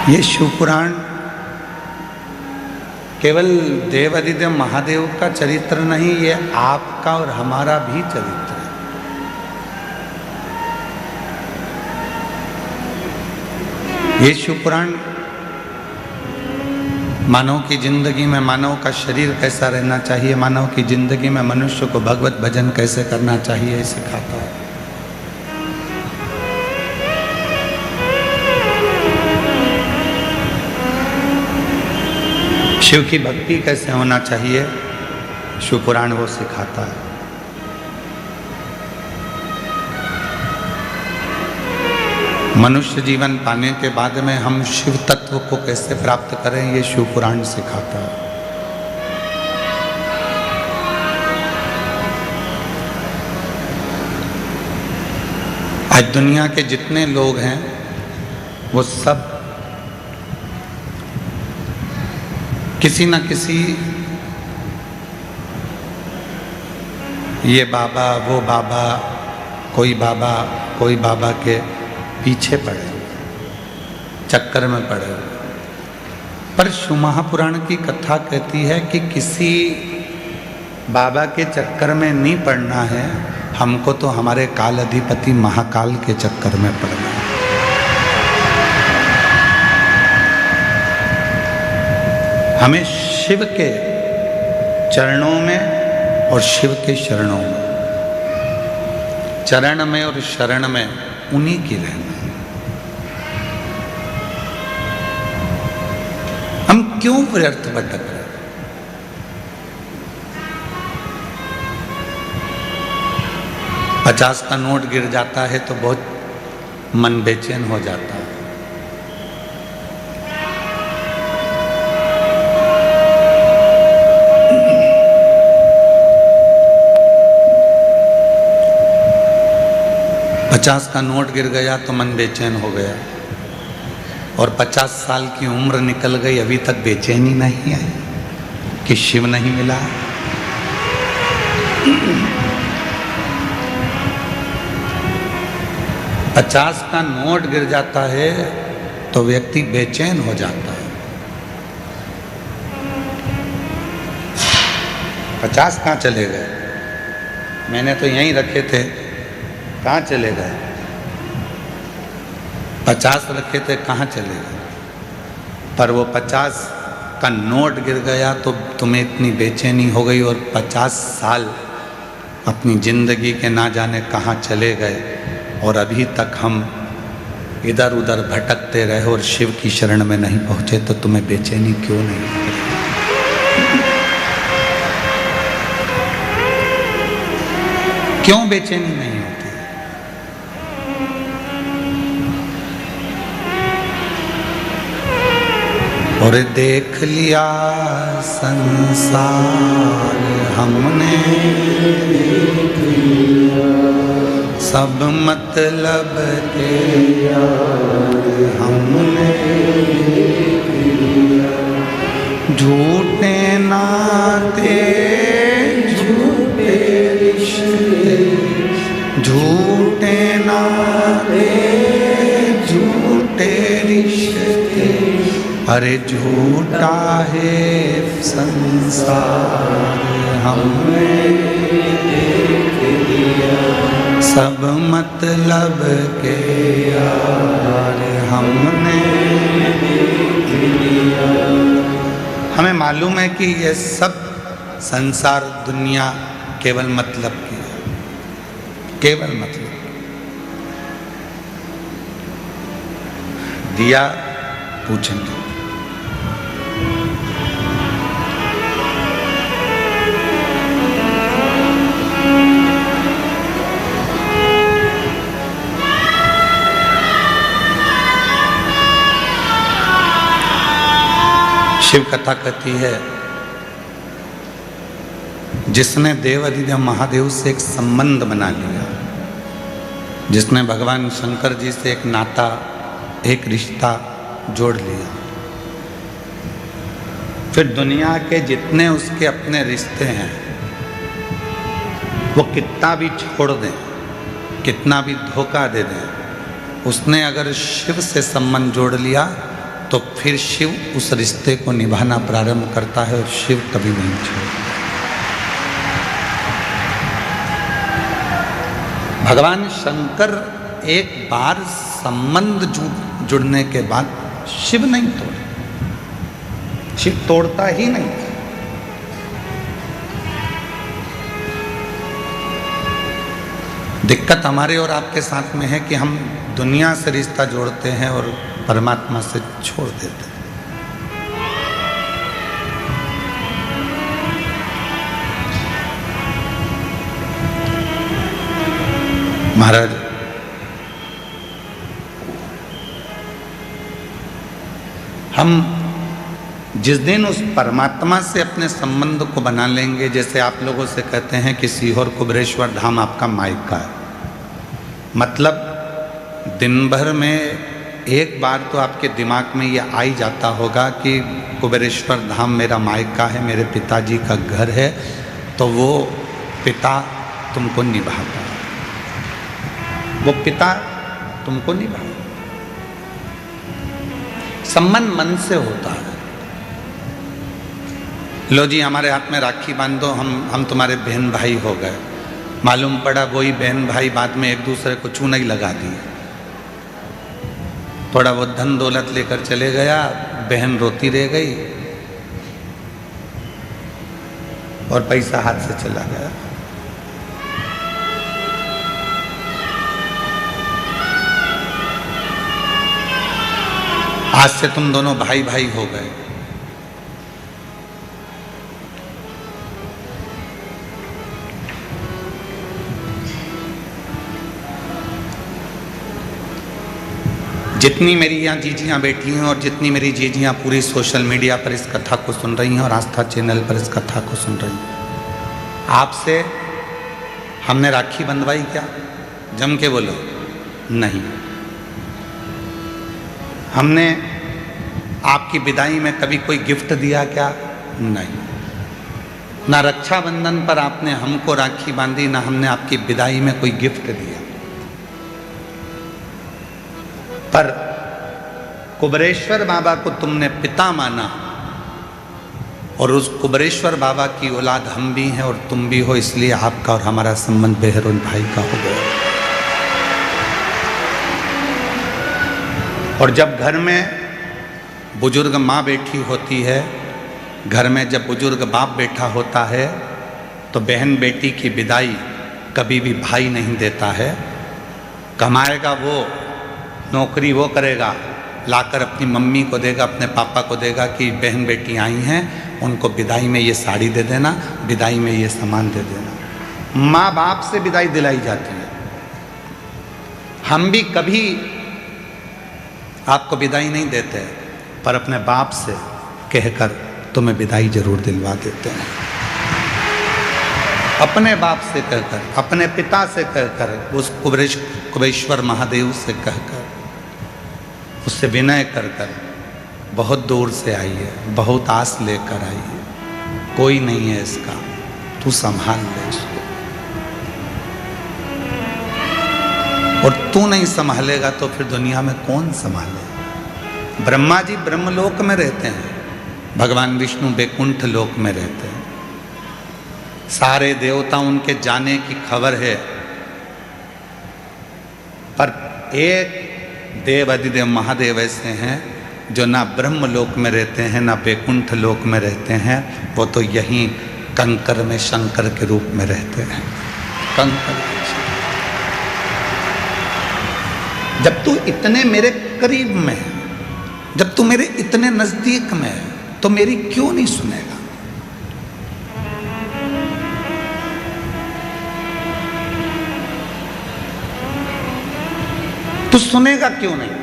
ये शिव पुराण केवल देव अधिदेव महादेव का चरित्र नहीं, ये आपका और हमारा भी चरित्र है। ये शिव पुराण मानव की जिंदगी में मानव का शरीर कैसा रहना चाहिए, मानव की जिंदगी में मनुष्य को भगवत भजन कैसे करना चाहिए सिखाता है। शिव की भक्ति कैसे होना चाहिए, शिव पुराण वो सिखाता है। मनुष्य जीवन पाने के बाद में हम शिव तत्व को कैसे प्राप्त करें, ये शिव पुराण सिखाता है। आज दुनिया के जितने लोग हैं वो सब किसी न किसी ये बाबा वो बाबा, कोई बाबा के पीछे पड़े, चक्कर में पड़े। पर शिव महापुराण की कथा कहती है कि किसी बाबा के चक्कर में नहीं पड़ना है, हमको तो हमारे काल अधिपति महाकाल के चक्कर में पड़ना है। हमें शिव के चरणों में और शिव के शरणों में, चरण में और शरण में उन्हीं की रहना है। हम क्यों व्यर्थ भटक रहे? $50 का नोट गिर जाता है तो बहुत मन बेचैन हो जाता है। $50 का नोट गिर गया तो मन बेचैन हो गया, और 50 साल की उम्र निकल गई, अभी तक बेचैनी नहीं आई कि शिव नहीं मिला। $50 का नोट गिर जाता है तो व्यक्ति बेचैन हो जाता है। 50 कहाँ चले गए? मैंने तो यहीं रखे थे, कहाँ चले गए? 50 रखे थे, कहाँ चले गए? पर वो 50 का नोट गिर गया तो तुम्हें इतनी बेचैनी हो गई, और 50 साल अपनी जिंदगी के ना जाने कहाँ चले गए, और अभी तक हम इधर उधर भटकते रहे और शिव की शरण में नहीं पहुँचे, तो तुम्हें बेचैनी क्यों नहीं हो रही? क्यों बेचैनी नहीं होती? और देख लिया संसार हमने, सब मतलब के हमने, झूठे नाते झूठे रिश्ते, झूठे नाते झूठे रिश्ते, अरे झूठा है संसार हमने देख लिया, सब मतलब के यार हमने देख लिया। हमें मालूम है कि ये सब संसार दुनिया केवल मतलब की है, केवल मतलब। दिया पूछेंगे, शिव कथा कहती है, जिसने देव अधिदेव महादेव से एक संबंध बना लिया, जिसने भगवान शंकर जी से एक नाता, एक रिश्ता जोड़ लिया, फिर दुनिया के जितने उसके अपने रिश्ते हैं वो कितना भी छोड़ दें, कितना भी धोखा दे दें, उसने अगर शिव से संबंध जोड़ लिया तो फिर शिव उस रिश्ते को निभाना प्रारंभ करता है और शिव कभी नहीं छोड़ता। भगवान शंकर एक बार संबंध जुड़ने के बाद शिव नहीं तोड़े, शिव तोड़ता ही नहीं। दिक्कत हमारे और आपके साथ में है कि हम दुनिया से रिश्ता जोड़ते हैं और परमात्मा से छोड़ देते हैं। महाराज, हम जिस दिन उस परमात्मा से अपने संबंध को बना लेंगे, जैसे आप लोगों से कहते हैं कि सीहोर कुबेरेश्वर धाम आपका मायका है, मतलब दिन भर में एक बार तो आपके दिमाग में ये आ ही जाता होगा कि कुबेरेश्वर धाम मेरा मायका है, मेरे पिताजी का घर है, तो वो पिता तुमको निभाता है, वो पिता तुमको निभाता। संबंध मन से होता है। लो जी, हमारे हाथ में राखी बांध दो, हम तुम्हारे बहन भाई हो गए। मालूम पड़ा वही बहन भाई बाद में एक दूसरे को चूना ही लगा दिए। थोड़ा बहुत धन दौलत लेकर चले गया, बहन रोती रह गई और पैसा हाथ से चला गया। आज से तुम दोनों भाई भाई हो गए। जितनी मेरी यहाँ जीजियाँ बैठी हैं और जितनी मेरी जीजियाँ पूरी सोशल मीडिया पर इस कथा को सुन रही हैं और आस्था चैनल पर इस कथा को सुन रही हैं, आपसे हमने राखी बंधवाई क्या? जम के बोलो। नहीं। हमने आपकी विदाई में कभी कोई गिफ्ट दिया क्या? नहीं। ना रक्षाबंधन पर आपने हमको राखी बांधी, ना हमने आपकी विदाई में कोई गिफ्ट दिया। पर कुबेरेश्वर बाबा को तुमने पिता माना और उस कुबेरेश्वर बाबा की औलाद हम भी हैं और तुम भी हो, इसलिए आपका और हमारा संबंध बहरोन भाई का हो गया। और जब घर में बुजुर्ग माँ बैठी होती है, घर में जब बुजुर्ग बाप बैठा होता है, तो बहन बेटी की विदाई कभी भी भाई नहीं देता है। कमाएगा वो, नौकरी वो करेगा, लाकर अपनी मम्मी को देगा, अपने पापा को देगा कि बहन बेटी आई हैं, उनको विदाई में ये साड़ी दे देना, विदाई में ये सामान दे देना। माँ बाप से विदाई दिलाई जाती है। हम भी कभी आपको विदाई नहीं देते, पर अपने बाप से कहकर तुम्हें विदाई जरूर दिलवा देते हैं। अपने बाप से कहकर, अपने पिता से कहकर, उस कुबेरेश्वर महादेव से कहकर, उससे विनय कर कर, बहुत दूर से आई है, बहुत आस लेकर आई है, कोई नहीं है इसका, तू संभाल ले इसको। और तू नहीं संभालेगा तो फिर दुनिया में कौन संभाले? ब्रह्मा जी ब्रह्मलोक में रहते हैं, भगवान विष्णु बैकुंठ लोक में रहते हैं। सारे देवता उनके जाने की खबर है, पर एक देव अधिदेव महादेव ऐसे हैं जो ना ब्रह्मलोक में रहते हैं ना बैकुंठ लोक में रहते हैं, वो तो यहीं कंकर में शंकर के रूप में रहते हैं। कंकर। जब तू इतने मेरे करीब में है, जब तू मेरे इतने नजदीक में है, तो मेरी क्यों नहीं सुनेगा? तू सुनेगा क्यों नहीं?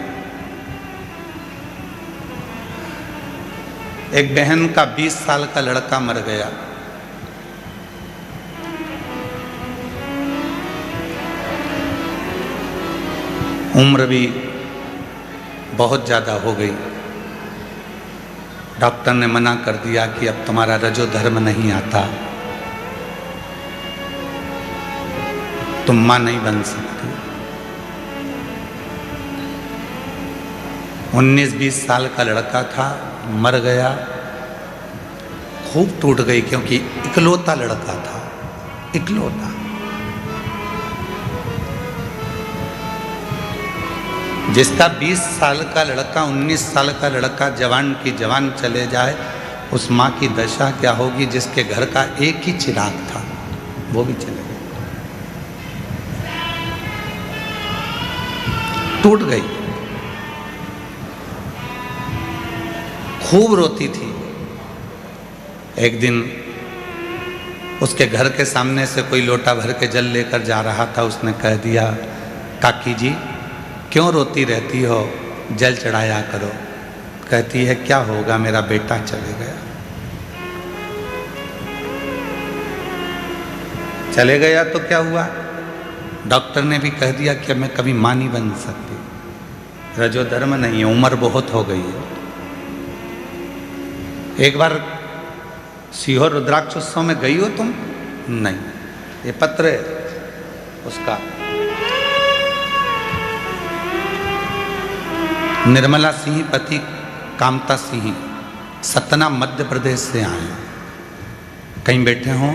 एक बहन का 20 साल का लड़का मर गया। उम्र भी बहुत ज़्यादा हो गई। डॉक्टर ने मना कर दिया कि अब तुम्हारा रजो धर्म नहीं आता, तुम मां नहीं बन सकती। 19-20 साल का लड़का था, मर गया। खूब टूट गई, क्योंकि इकलौता लड़का था, इकलौता। जिसका 20 साल का लड़का, 19 साल का लड़का जवान की जवान चले जाए, उस माँ की दशा क्या होगी जिसके घर का एक ही चिराग था, वो भी चले गए, टूट गई। खूब रोती थी। एक दिन उसके घर के सामने से कोई लोटा भर के जल लेकर जा रहा था। उसने कह दिया, काकी जी क्यों रोती रहती हो, जल चढ़ाया करो। कहती है, क्या होगा, मेरा बेटा चले गया। चले गया तो क्या हुआ? डॉक्टर ने भी कह दिया कि मैं कभी मां नहीं बन सकती, रजोधर्म नहीं है, उम्र बहुत हो गई है। एक बार सीहोर रुद्राक्ष उत्सव में गई हो तुम? नहीं। ये पत्र है उसका। निर्मला सिंह पति कामता सिंह, सतना मध्य प्रदेश से आए हैं। कहीं बैठे हों,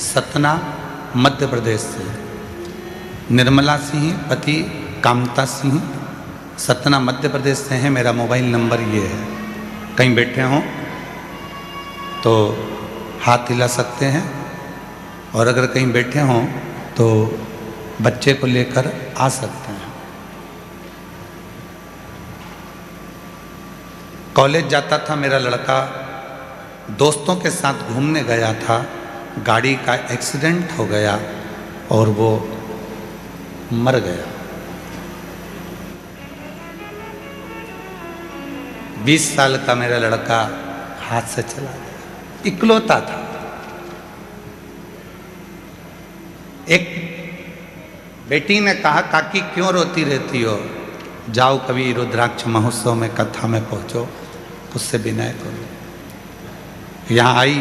सतना मध्य प्रदेश से। निर्मला सिंह पति कामता सिंह, सतना मध्य प्रदेश से हैं। मेरा मोबाइल नंबर ये है। कहीं बैठे हों तो हाथ हिला सकते हैं, और अगर कहीं बैठे हों तो बच्चे को लेकर आ सकते हैं। कॉलेज जाता था मेरा लड़का, दोस्तों के साथ घूमने गया था, गाड़ी का एक्सीडेंट हो गया और वो मर गया। 20 साल का मेरा लड़का हाथ से चला गया, इकलौता था। एक बेटी ने कहा, काकी क्यों रोती रहती हो, जाओ कभी रुद्राक्ष महोत्सव में कथा में पहुंचो, उससे विनय करो। यहाँ आई,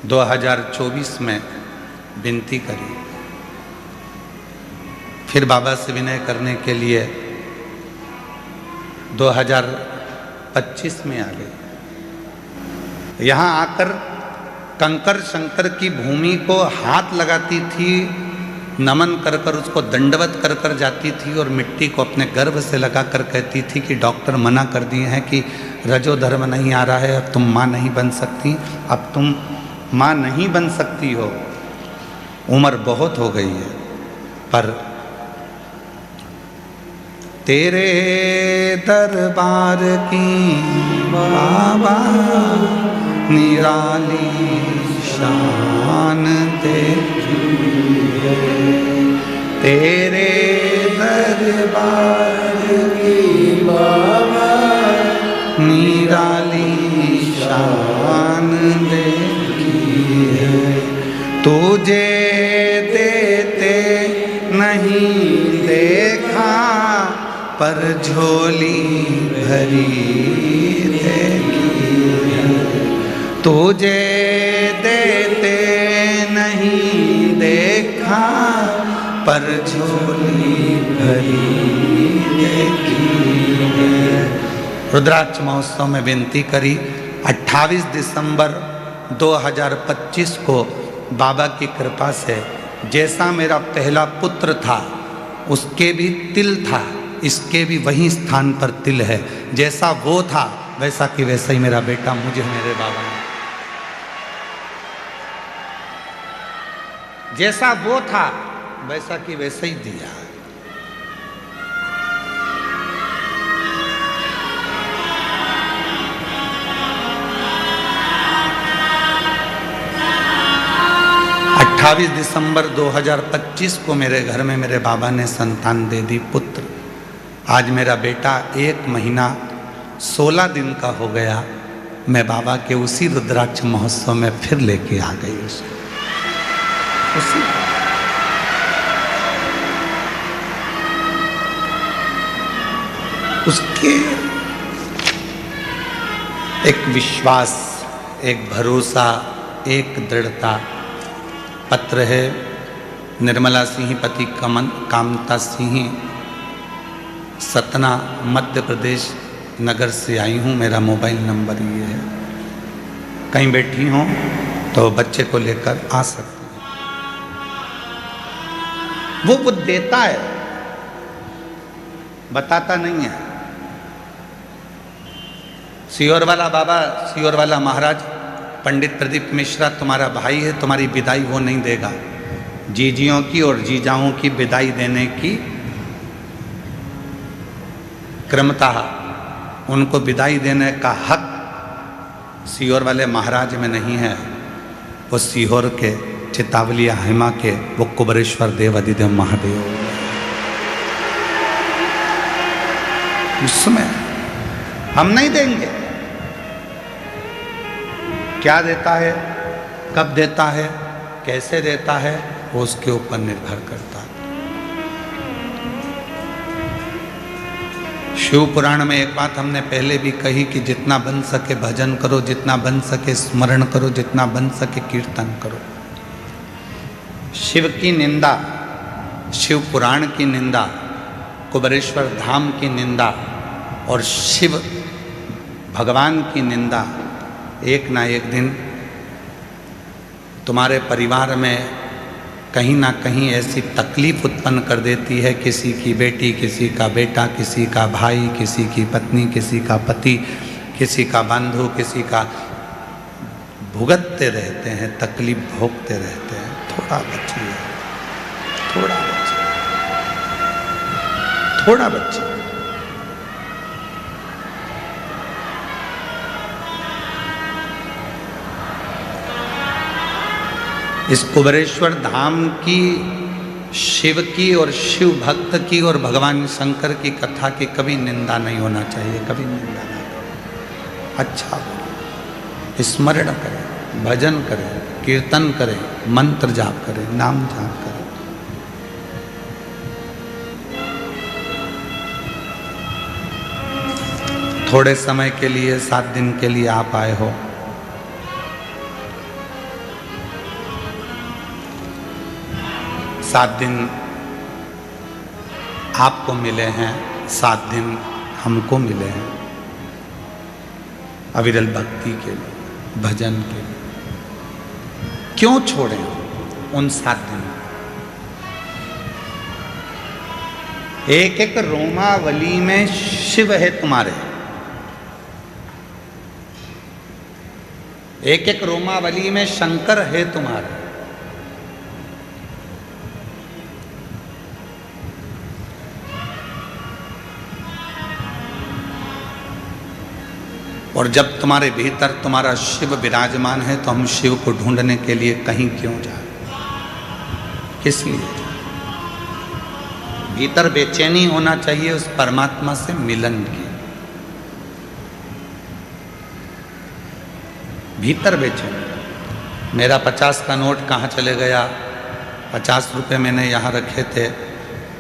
दो 2024 में विनती करी, फिर बाबा से विनय करने के लिए 2025 में आ गई। यहाँ आकर कंकर शंकर की भूमि को हाथ लगाती थी, नमन कर कर उसको दंडवत कर कर जाती थी, और मिट्टी को अपने गर्भ से लगा कर कहती थी कि डॉक्टर मना कर दिए हैं कि रजोधर्म नहीं आ रहा है, अब तुम माँ नहीं बन सकती, अब तुम माँ नहीं बन सकती हो, उम्र बहुत हो गई है। पर तेरे दरबार की बाबा निराली शान देखी है, तेरे दरबार की बाबा निराली शान देखी है। तुझे देते नहीं देखा, पर झोली भरी देखी है। तुझे देते नहीं देखा, पर झोली भरी देखी है। रुद्राक्ष महोत्सव में विनती करी। 28 दिसंबर 2025 को बाबा की कृपा से जैसा मेरा पहला पुत्र था, उसके भी तिल था, इसके भी वही स्थान पर तिल है। जैसा वो था वैसा कि वैसा ही मेरा बेटा मुझे मेरे बाबा ने, जैसा वो था वैसा कि वैसा ही दिया। दिसंबर 2025 को मेरे घर में मेरे बाबा ने संतान दे दी, पुत्र। आज मेरा बेटा 1 महीना 16 दिन का हो गया। मैं बाबा के उसी रुद्राक्ष महोत्सव में फिर लेके आ गई उसी। उसके एक विश्वास, एक भरोसा, एक दृढ़ता। पत्र है निर्मला सिंह पति कामता सिंह, सतना मध्य प्रदेश नगर से आई हूँ। मेरा मोबाइल नंबर ये है, कहीं बैठी हो तो बच्चे को लेकर आ सकते हैं। वो देता है, बताता नहीं है। सीहोर वाला बाबा, सीहोर वाला महाराज पंडित प्रदीप मिश्रा तुम्हारा भाई है, तुम्हारी विदाई वो नहीं देगा। जीजियों की और जीजाओं की विदाई देने की क्रमता, उनको विदाई देने का हक सीहोर वाले महाराज में नहीं है। वो सीहोर के चितावलिया हिमा के वो कुबरेश्वर देव अधिदेव महादेव, उसमें हम नहीं देंगे। क्या देता है, कब देता है, कैसे देता है, वो उसके ऊपर निर्भर करता है। शिव पुराण में एक बात हमने पहले भी कही कि जितना बन सके भजन करो, जितना बन सके स्मरण करो, जितना बन सके कीर्तन करो। शिव की निंदा, शिव पुराण की निंदा, कुबरेश्वर धाम की निंदा और शिव भगवान की निंदा एक ना एक दिन तुम्हारे परिवार में कहीं ना कहीं ऐसी तकलीफ उत्पन्न कर देती है। किसी की बेटी, किसी का बेटा, किसी का भाई, किसी की पत्नी, किसी का पति, किसी का बंधु, किसी का, भुगतते रहते हैं, तकलीफ भोगते रहते हैं। थोड़ा बचिए, थोड़ा बचिए, थोड़ा बचिए। इस कुबरेश्वर धाम की, शिव की और शिव भक्त की और भगवान शंकर की कथा की कभी निंदा नहीं होना चाहिए, कभी निंदा नहीं। अच्छा बोलो, स्मरण करें, भजन करें, कीर्तन करें, मंत्र जाप करें, नाम जाप करें। थोड़े समय के लिए, 7 दिन के लिए आप आए हो, 7 दिन आपको मिले हैं, 7 दिन हमको मिले हैं अविरल भक्ति के लिए, भजन के लिए। क्यों छोड़ें उन 7 दिन? एक एक रोमावली में शिव है तुम्हारे, एक एक रोमावली में शंकर है तुम्हारे। और जब तुम्हारे भीतर तुम्हारा शिव विराजमान है तो हम शिव को ढूंढने के लिए कहीं क्यों जाए? किस लिए? भीतर बेचैनी होना चाहिए उस परमात्मा से मिलन की। भीतर बेचैनी। मेरा 50 का नोट कहाँ चले गया? 50 रुपये मैंने यहाँ रखे थे,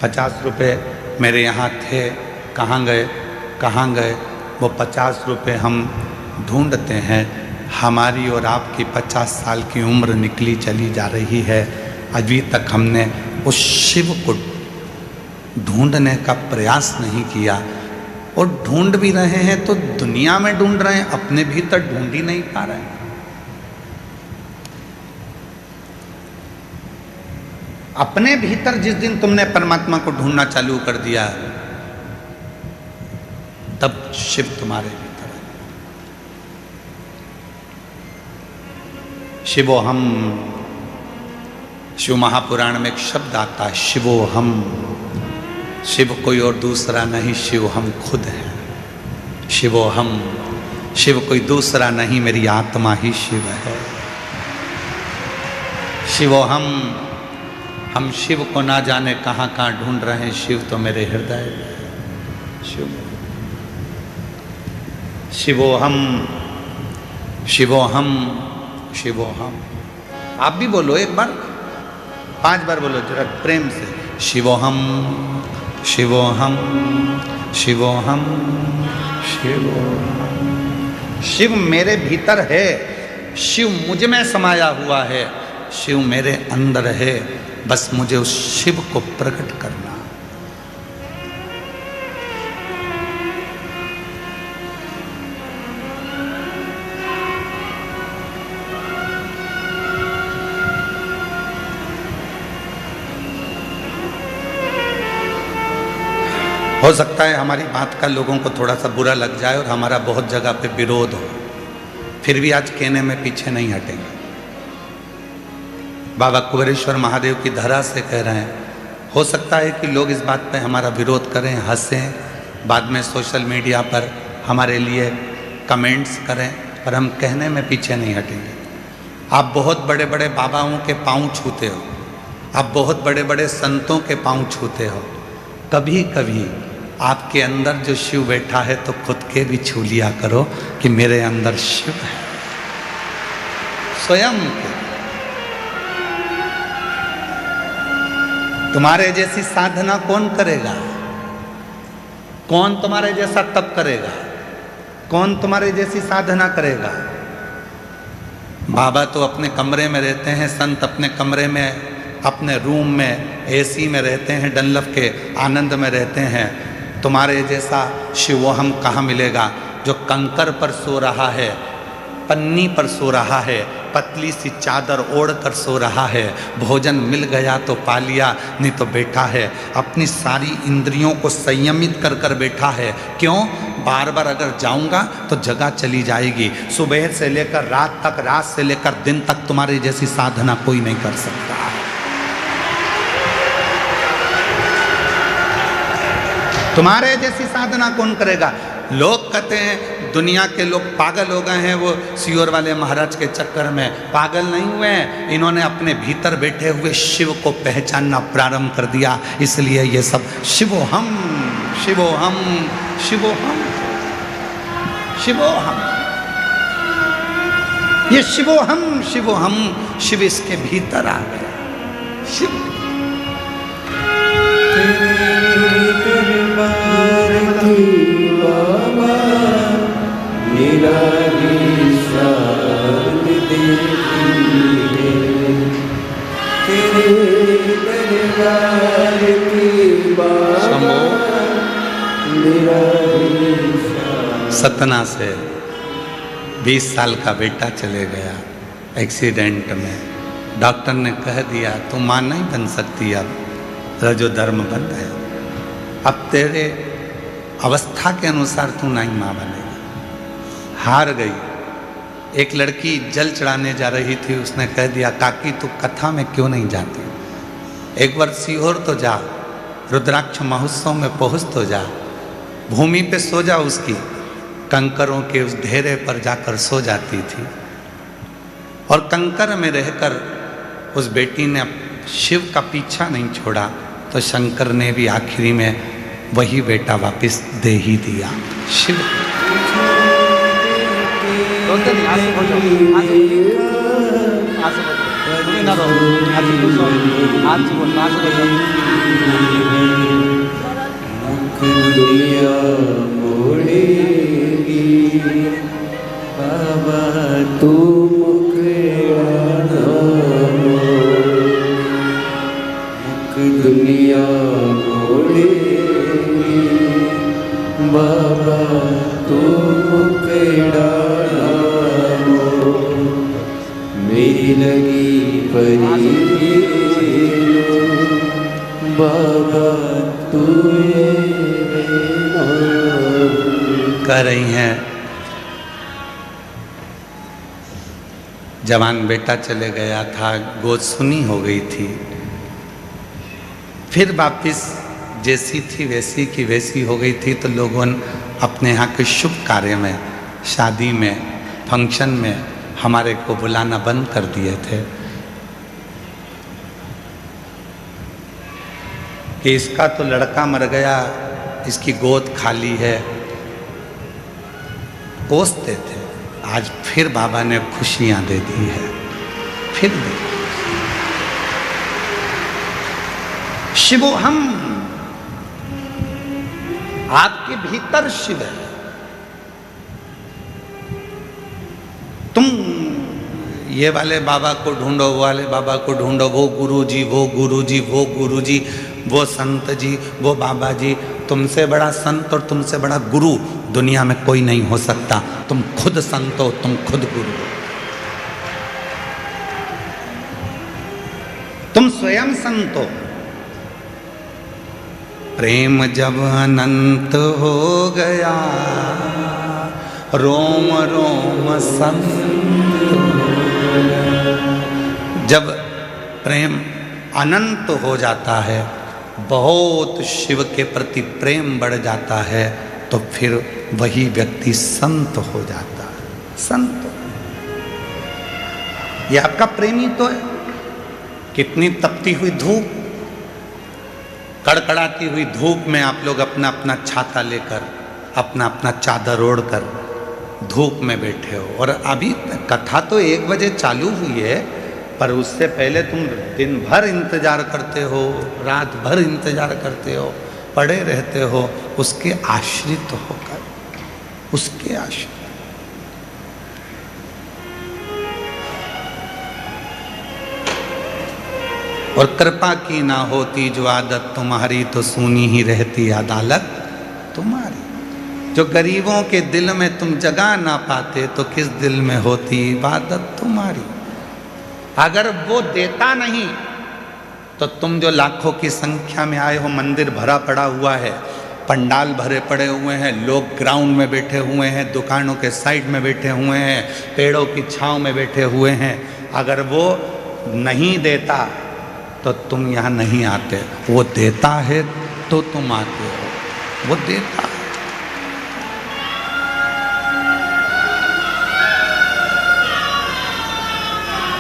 50 रुपये मेरे यहाँ थे, कहाँ गए, कहाँ गए? वो 50 रुपये हम ढूंढते हैं। हमारी और आपकी 50 साल की उम्र निकली चली जा रही है, अभी तक हमने उस शिव को ढूंढने का प्रयास नहीं किया। और ढूंढ भी रहे हैं तो दुनिया में ढूंढ रहे हैं, अपने भीतर ढूंढ ही नहीं पा रहे हैं। अपने भीतर जिस दिन तुमने परमात्मा को ढूंढना चालू कर दिया तब शिव तुम्हारे भीतर है। शिवोहम, शिव महापुराण में एक शब्द आता है, शिवोहम। शिव कोई और दूसरा नहीं, शिव हम खुद हैं। शिवोहम, शिव कोई दूसरा नहीं, मेरी आत्मा ही शिव है। शिवोहम, हम शिव को ना जाने कहाँ कहाँ ढूंढ रहे हैं, शिव तो मेरे हृदय में है। शिव, शिवोहम, शिवोहम, शिवोहम। आप भी बोलो एक बार, 5 बार बोलो जरा प्रेम से। शिवोहम, शिवोहम, शिवोहम, शिवोहम। शिव मेरे भीतर है, शिव मुझ में समाया हुआ है, शिव मेरे अंदर है। बस मुझे उस शिव को प्रकट करना। हो सकता है हमारी बात का लोगों को थोड़ा सा बुरा लग जाए और हमारा बहुत जगह पे विरोध हो, फिर भी आज कहने में पीछे नहीं हटेंगे। बाबा कुबेरेश्वर महादेव की धरा से कह रहे हैं, हो सकता है कि लोग इस बात पे हमारा विरोध करें, हंसें, बाद में सोशल मीडिया पर हमारे लिए कमेंट्स करें, पर हम कहने में पीछे नहीं हटेंगे। आप बहुत बड़े बड़े बाबाओं के पाँव छूते हो, आप बहुत बड़े बड़े संतों के पाँव छूते हो, कभी कभी आपके अंदर जो शिव बैठा है तो खुद के भी छू लिया करो कि मेरे अंदर शिव है। स्वयं के तुम्हारे जैसी साधना कौन करेगा? कौन तुम्हारे जैसा तप करेगा? कौन तुम्हारे जैसी साधना करेगा? बाबा तो अपने कमरे में रहते हैं, संत अपने कमरे में, अपने रूम में एसी में रहते हैं, डनलप के आनंद में रहते हैं। तुम्हारे जैसा शिवोहम कहाँ मिलेगा जो कंकर पर सो रहा है, पन्नी पर सो रहा है, पतली सी चादर ओढ़ कर सो रहा है। भोजन मिल गया तो पा लिया, नहीं तो बैठा है, अपनी सारी इंद्रियों को संयमित कर कर बैठा है। क्यों? बार बार अगर जाऊंगा तो जगह चली जाएगी। सुबह से लेकर रात तक, रात से लेकर दिन तक तुम्हारी जैसी साधना कोई नहीं कर सकता। तुम्हारे जैसी साधना कौन करेगा? लोग कहते हैं दुनिया के लोग पागल हो गए हैं, वो सियोर वाले महाराज के चक्कर में। पागल नहीं हुए हैं, इन्होंने अपने भीतर बैठे हुए शिव को पहचानना प्रारंभ कर दिया, इसलिए ये सब शिवोहम शिवोहम शिवोहम शिवोहम, ये शिवोहम शिवोहम, शिव इसके भीतर आ गया। शिव दरबार की बाबा मेरा निशान देखिए, तेरे दरबार की बाबा मेरा निशान। सतना से 20 साल का बेटा चले गया एक्सीडेंट में। डॉक्टर ने कह दिया तू मां नहीं बन सकती, अब रजो धर्म बंद है, अब तेरे अवस्था के अनुसार तू नहीं मां बनेगी। हार गई। एक लड़की जल चढ़ाने जा रही थी, उसने कह दिया काकी तू कथा में क्यों नहीं जाती, एक बार सीहोर तो जा, रुद्राक्ष महोत्सव में पहुंच तो जा, भूमि पे सो जा, उसकी कंकरों के उस ढेरे पर जाकर सो जाती थी। और कंकर में रहकर उस बेटी ने शिव का पीछा नहीं छोड़ा, तो शंकर ने भी आखिरी में वही बेटा वापस दे ही दिया। शिव दुनिया मोड़ेगी बाबा तू दुनिया मोड़ेगी बाबा तू मुकेड़ा मेरी लगी परी बाबा तू कह रही हैं जवान बेटा चले गया था, गोद सुनी हो गई थी, फिर वापिस जैसी थी वैसी की वैसी हो गई थी। तो लोगों ने अपने यहाँ के शुभ कार्य में, शादी में, फंक्शन में हमारे को बुलाना बंद कर दिए थे कि इसका तो लड़का मर गया, इसकी गोद खाली है, कोसते थे। आज फिर बाबा ने खुशियाँ दे दी है, फिर भी शिवोहम, आपके भीतर शिव है। तुम ये वाले बाबा को ढूंढो, वो वाले बाबा को ढूंढो, वो गुरुजी, वो गुरुजी, वो गुरुजी, वो संत जी, वो बाबा जी। तुमसे बड़ा संत और तुमसे बड़ा गुरु दुनिया में कोई नहीं हो सकता। तुम खुद संत हो, तुम खुद गुरु हो, तुम स्वयं संत हो। प्रेम जब अनंत हो गया, रोम रोम संत। जब प्रेम अनंत हो जाता है, बहुत शिव के प्रति प्रेम बढ़ जाता है, तो फिर वही व्यक्ति संत हो जाता है। संत ये आपका प्रेमी तो है। कितनी तपती हुई धूप, कड़कड़ाती हुई धूप में आप लोग अपना अपना छाता लेकर, अपना अपना चादर ओढ़कर धूप में बैठे हो। और अभी कथा तो 1 बजे चालू हुई है, पर उससे पहले तुम दिन भर इंतजार करते हो, रात भर इंतजार करते हो, पड़े रहते हो उसके आश्रित होकर, उसके आश्रित। और कृपा की ना होती जो आदत तुम्हारी, तो सुनी ही रहती अदालत तुम्हारी। जो गरीबों के दिल में तुम जगा ना पाते, तो किस दिल में होती इबादत तुम्हारी। अगर वो देता नहीं तो तुम जो लाखों की संख्या में आए हो, मंदिर भरा पड़ा हुआ है, पंडाल भरे पड़े हुए हैं, लोग ग्राउंड में बैठे हुए हैं, दुकानों के साइड में बैठे हुए हैं, पेड़ों की छांव में बैठे हुए हैं, अगर वो नहीं देता तो तुम यहाँ नहीं आते। वो देता है तो तुम आते हो। वो देता है,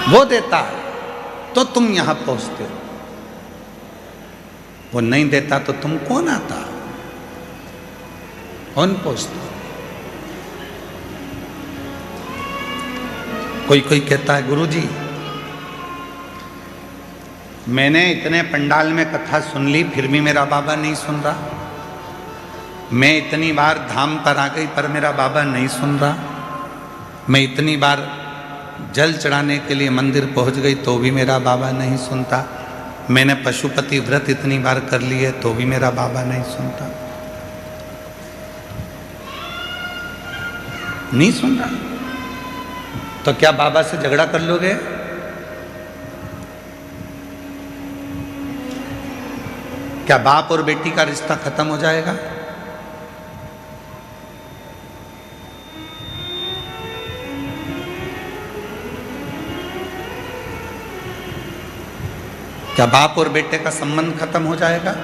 वो देता है तो तुम यहां पहुंचते हो। वो नहीं देता तो तुम कौन आता, कौन पहुंचता। कोई कोई कहता है गुरुजी मैंने इतने पंडाल में कथा सुन ली, फिर भी मेरा बाबा नहीं सुन रहा। मैं इतनी बार धाम पर आ गई पर मेरा बाबा नहीं सुन रहा। मैं इतनी बार जल चढ़ाने के लिए मंदिर पहुंच गई तो भी मेरा बाबा नहीं सुनता। मैंने पशुपति व्रत इतनी बार कर लिए तो भी मेरा बाबा नहीं सुनता। नहीं सुन रहा तो क्या बाबा से झगड़ा कर लोगे? क्या बाप और बेटी का रिश्ता खत्म हो जाएगा? क्या बाप और बेटे का संबंध खत्म हो जाएगा?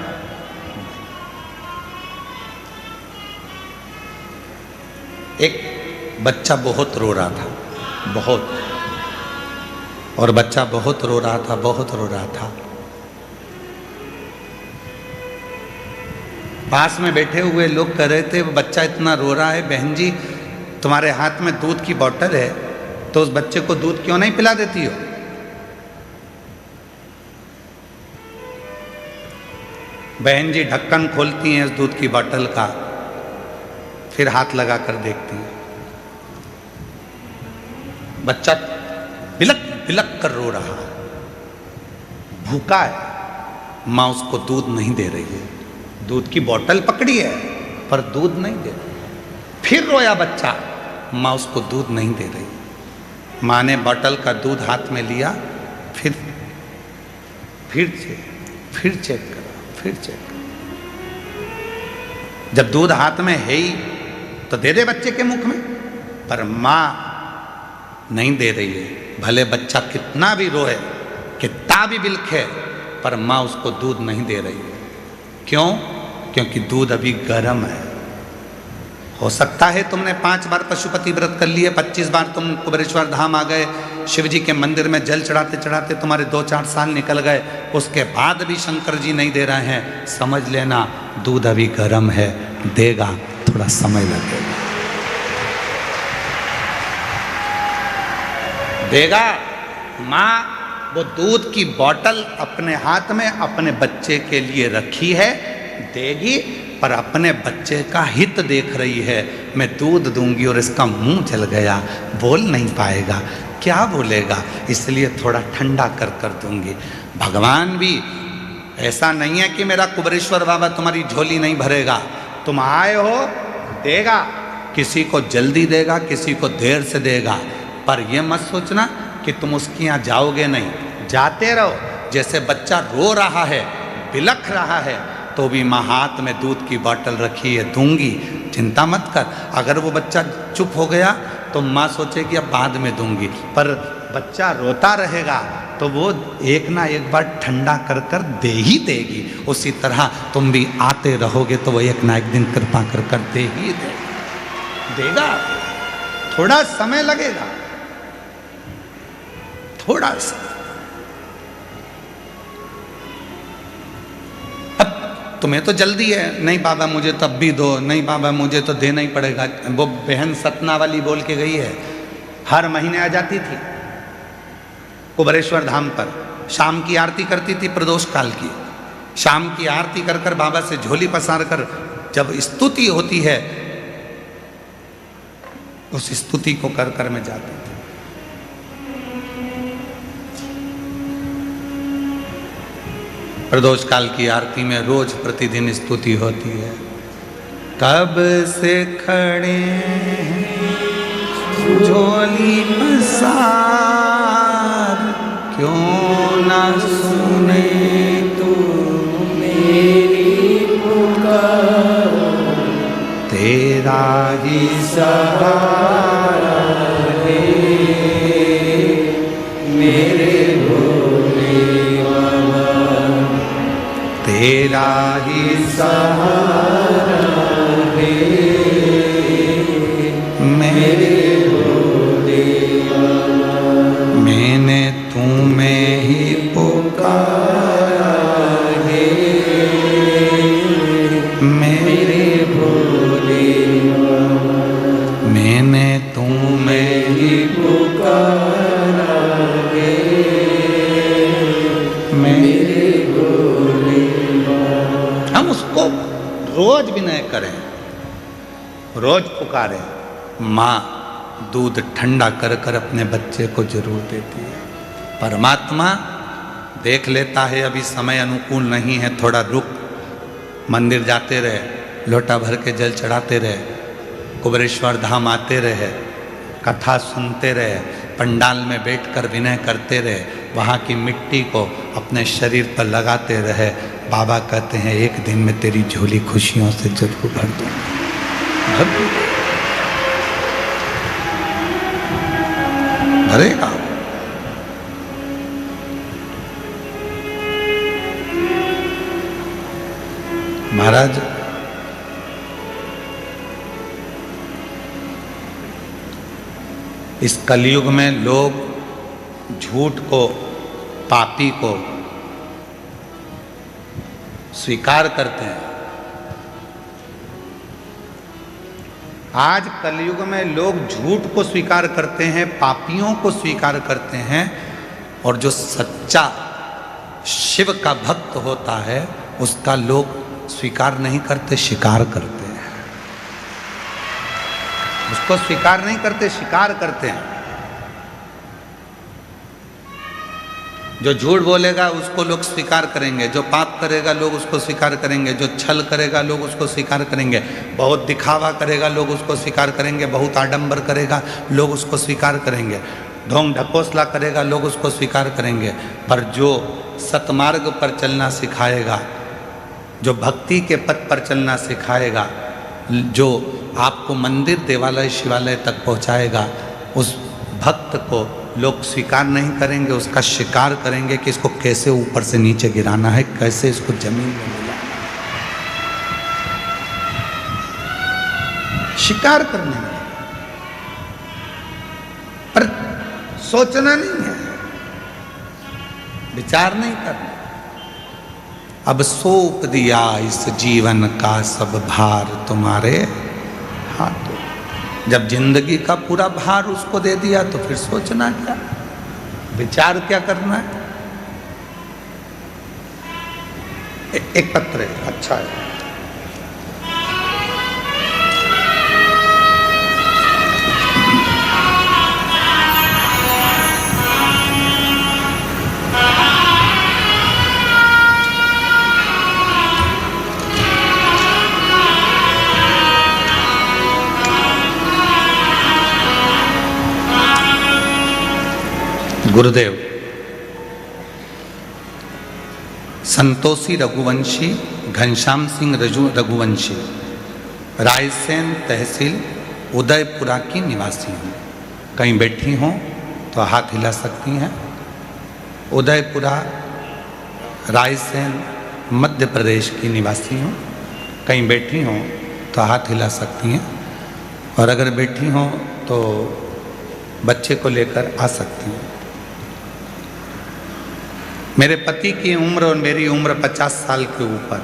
एक बच्चा बहुत रो रहा था, बहुत, और बच्चा बहुत रो रहा था, बहुत रो रहा था। पास में बैठे हुए लोग कह रहे थे बच्चा इतना रो रहा है, बहन जी तुम्हारे हाथ में दूध की बोतल है तो उस बच्चे को दूध क्यों नहीं पिला देती हो? बहन जी ढक्कन खोलती हैं उस दूध की बोतल का, फिर हाथ लगा कर देखती है। बच्चा बिलक बिलक कर रो रहा, भूखा है, माँ उसको दूध नहीं दे रही है। दूध की बोतल पकड़ी है पर दूध नहीं दे रही। फिर रोया बच्चा, माँ उसको दूध नहीं दे रही। माँ ने बोतल का दूध हाथ में लिया, फिर चेक करा, फिर चेक करा। जब दूध हाथ में है ही तो दे दे बच्चे के मुख में, पर माँ नहीं दे रही है। भले बच्चा कितना भी रोए, कितना भी बिलखे, पर माँ उसको दूध नहीं दे रही है। क्यों? क्योंकि दूध अभी गर्म है। हो सकता है तुमने 5 बार पशुपति व्रत कर लिए, 25 बार तुम कुबेरेश्वर धाम आ गए, शिव जी के मंदिर में जल चढ़ाते चढ़ाते तुम्हारे 2-4 साल निकल गए, उसके बाद भी शंकर जी नहीं दे रहे हैं। समझ लेना दूध अभी गर्म है, देगा, थोड़ा समय लगेगा, देगा। माँ वो दूध की बोतल अपने हाथ में अपने बच्चे के लिए रखी है, देगी, पर अपने बच्चे का हित देख रही है। मैं दूध दूंगी और इसका मुंह जल गया, बोल नहीं पाएगा, क्या बोलेगा, इसलिए थोड़ा ठंडा कर कर दूंगी। भगवान भी ऐसा नहीं है कि मेरा कुबेरेश्वर बाबा तुम्हारी झोली नहीं भरेगा, तुम आए हो देगा, किसी को जल्दी देगा, किसी को देर से देगा, पर यह मत सोचना कि तुम उसके यहाँ जाओगे नहीं, जाते रहो। जैसे बच्चा रो रहा है, बिलख रहा है, तो भी माँ हाथ में दूध की बोतल रखी है, दूंगी, चिंता मत कर। अगर वो बच्चा चुप हो गया तो माँ सोचेगी अब बाद में दूंगी, पर बच्चा रोता रहेगा तो वो एक ना एक बार ठंडा कर कर दे ही देगी। उसी तरह तुम भी आते रहोगे तो वो एक ना एक दिन कृपा कर कर दे ही देगा। थोड़ा समय लगेगा, थोड़ा सा। अब तुम्हें तो जल्दी है, नहीं बाबा मुझे तब भी दो, नहीं बाबा मुझे तो देना ही पड़ेगा। वो बहन सतना वाली बोल के गई है, हर महीने आ जाती थी कुबेरेश्वर धाम पर, शाम की आरती करती थी, प्रदोष काल की शाम की आरती कर कर बाबा से झोली पसार कर जब स्तुति होती है उस स्तुति को कर कर मैं जाती थी। प्रदोष काल की आरती में रोज प्रतिदिन स्तुति होती है। कब से खड़े झोली पसार, क्यों ना सुने तू मेरी पुकार, तेरा ही सहारा है मेरे भोले बाबा, तेरा ही सहारा है मेरे भोले बाबा। मैंने तुम्हें ही पुकारा है मेरे भोले बाबा, मैंने तुम्हें ही पुकारा है मेरे भोले बाबा। हम उसको रोज विनय करें, रोज पुकारें। माँ दूध ठंडा कर कर अपने बच्चे को जरूर देती है। परमात्मा देख लेता है अभी समय अनुकूल नहीं है, थोड़ा रुक, मंदिर जाते रहे, लोटा भर के जल चढ़ाते रहे, कुबेरेश्वर धाम आते रहे, कथा सुनते रहे, पंडाल में बैठकर विनय करते रहे, वहाँ की मिट्टी को अपने शरीर पर लगाते रहे। बाबा कहते हैं एक दिन में तेरी झोली खुशियों से जरूर भर दूंगा। भरेगा। महाराज इस कलयुग में लोग झूठ को, पापी को स्वीकार करते हैं। आज कलयुग में लोग झूठ को स्वीकार करते हैं, पापियों को स्वीकार करते हैं, और जो सच्चा शिव का भक्त होता है उसका लोग स्वीकार नहीं करते, शिकार करते हैं। उसको स्वीकार नहीं करते, शिकार करते हैं। जो झूठ बोलेगा उसको लोग स्वीकार करेंगे, जो पाप करेगा लोग उसको स्वीकार करेंगे, जो छल करेगा लोग उसको स्वीकार करेंगे, बहुत दिखावा करेगा लोग उसको स्वीकार करेंगे, बहुत आडंबर करेगा लोग उसको स्वीकार करेंगे, ढोंग ढकोसला करेगा लोग उसको स्वीकार करेंगे। पर जो सतमार्ग पर चलना सिखाएगा, जो भक्ति के पथ पर चलना सिखाएगा, जो आपको मंदिर देवालय शिवालय तक पहुंचाएगा, उस भक्त को लोग स्वीकार नहीं करेंगे, उसका शिकार करेंगे कि इसको कैसे ऊपर से नीचे गिराना है, कैसे इसको जमीन में मिलाना है। शिकार करने में, पर सोचना नहीं है, विचार नहीं करना। अब सौंप दिया इस जीवन का सब भार तुम्हारे हाथों। जब जिंदगी का पूरा भार उसको दे दिया तो फिर सोचना क्या, विचार क्या करना है। एक पत्र है, अच्छा है। गुरुदेव, संतोषी रघुवंशी घनश्याम सिंह रघुवंशी, रायसेन तहसील उदयपुरा की निवासी हूँ। कहीं बैठी हों तो हाथ हिला सकती हैं। उदयपुरा रायसेन मध्य प्रदेश की निवासी हूँ। कहीं बैठी हों तो हाथ हिला सकती हैं, और अगर बैठी हों तो बच्चे को लेकर आ सकती हैं। मेरे पति की उम्र और मेरी उम्र 50 साल के ऊपर।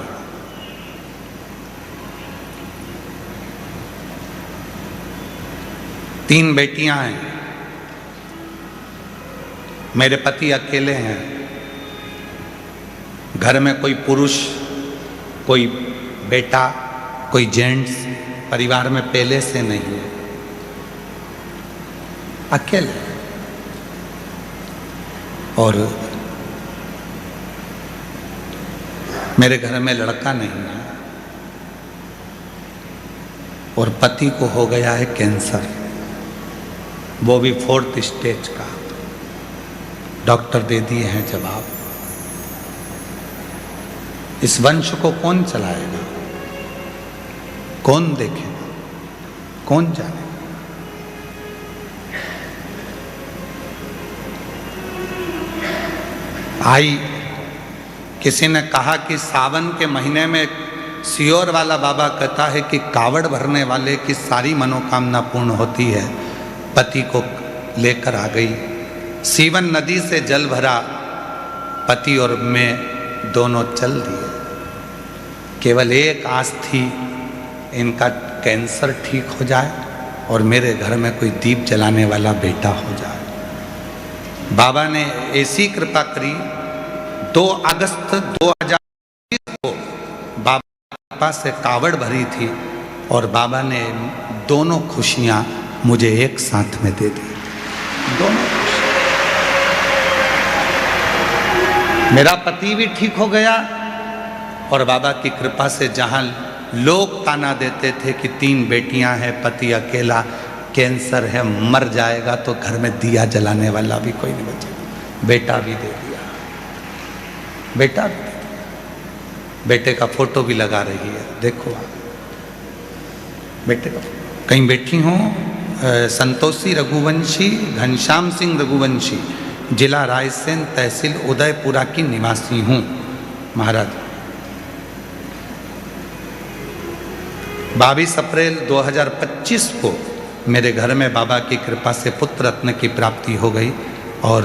तीन बेटियां हैं। मेरे पति अकेले हैं। घर में कोई पुरुष, कोई बेटा, कोई जेंट्स परिवार में पहले से नहीं है, अकेले। और मेरे घर में लड़का नहीं है, और पति को हो गया है कैंसर, वो भी 4th स्टेज का। डॉक्टर दे दिए हैं जवाब। इस वंश को कौन चलाएगा, कौन देखेगा, कौन जानेगा? भाई, किसी ने कहा कि सावन के महीने में सियोर वाला बाबा कहता है कि कावड़ भरने वाले की सारी मनोकामना पूर्ण होती है। पति को लेकर आ गई, सीवन नदी से जल भरा, पति और मैं दोनों चल दिए। केवल एक आस थी, इनका कैंसर ठीक हो जाए और मेरे घर में कोई दीप जलाने वाला बेटा हो जाए। बाबा ने ऐसी कृपा करी। 2 अगस्त 2020 को बाबा से कावड़ भरी थी, और बाबा ने दोनों खुशियां मुझे एक साथ में दे दी। दोनों खुशियां। मेरा पति भी ठीक हो गया, और बाबा की कृपा से जहां लोग ताना देते थे कि 3 बेटियां हैं, पति अकेला, कैंसर है, मर जाएगा, तो घर में दिया जलाने वाला भी कोई नहीं बचेगा। बेटा भी दे दिया, बेटा भी दे दिया। बेटे का फोटो भी लगा रही है, देखो आप बेटे का। कहीं बैठी हूँ। संतोषी रघुवंशी घनश्याम सिंह रघुवंशी, जिला रायसेन तहसील उदयपुरा की निवासी हूँ। महाराज, 22 अप्रैल 2025 को मेरे घर में बाबा की कृपा से पुत्र रत्न की प्राप्ति हो गई, और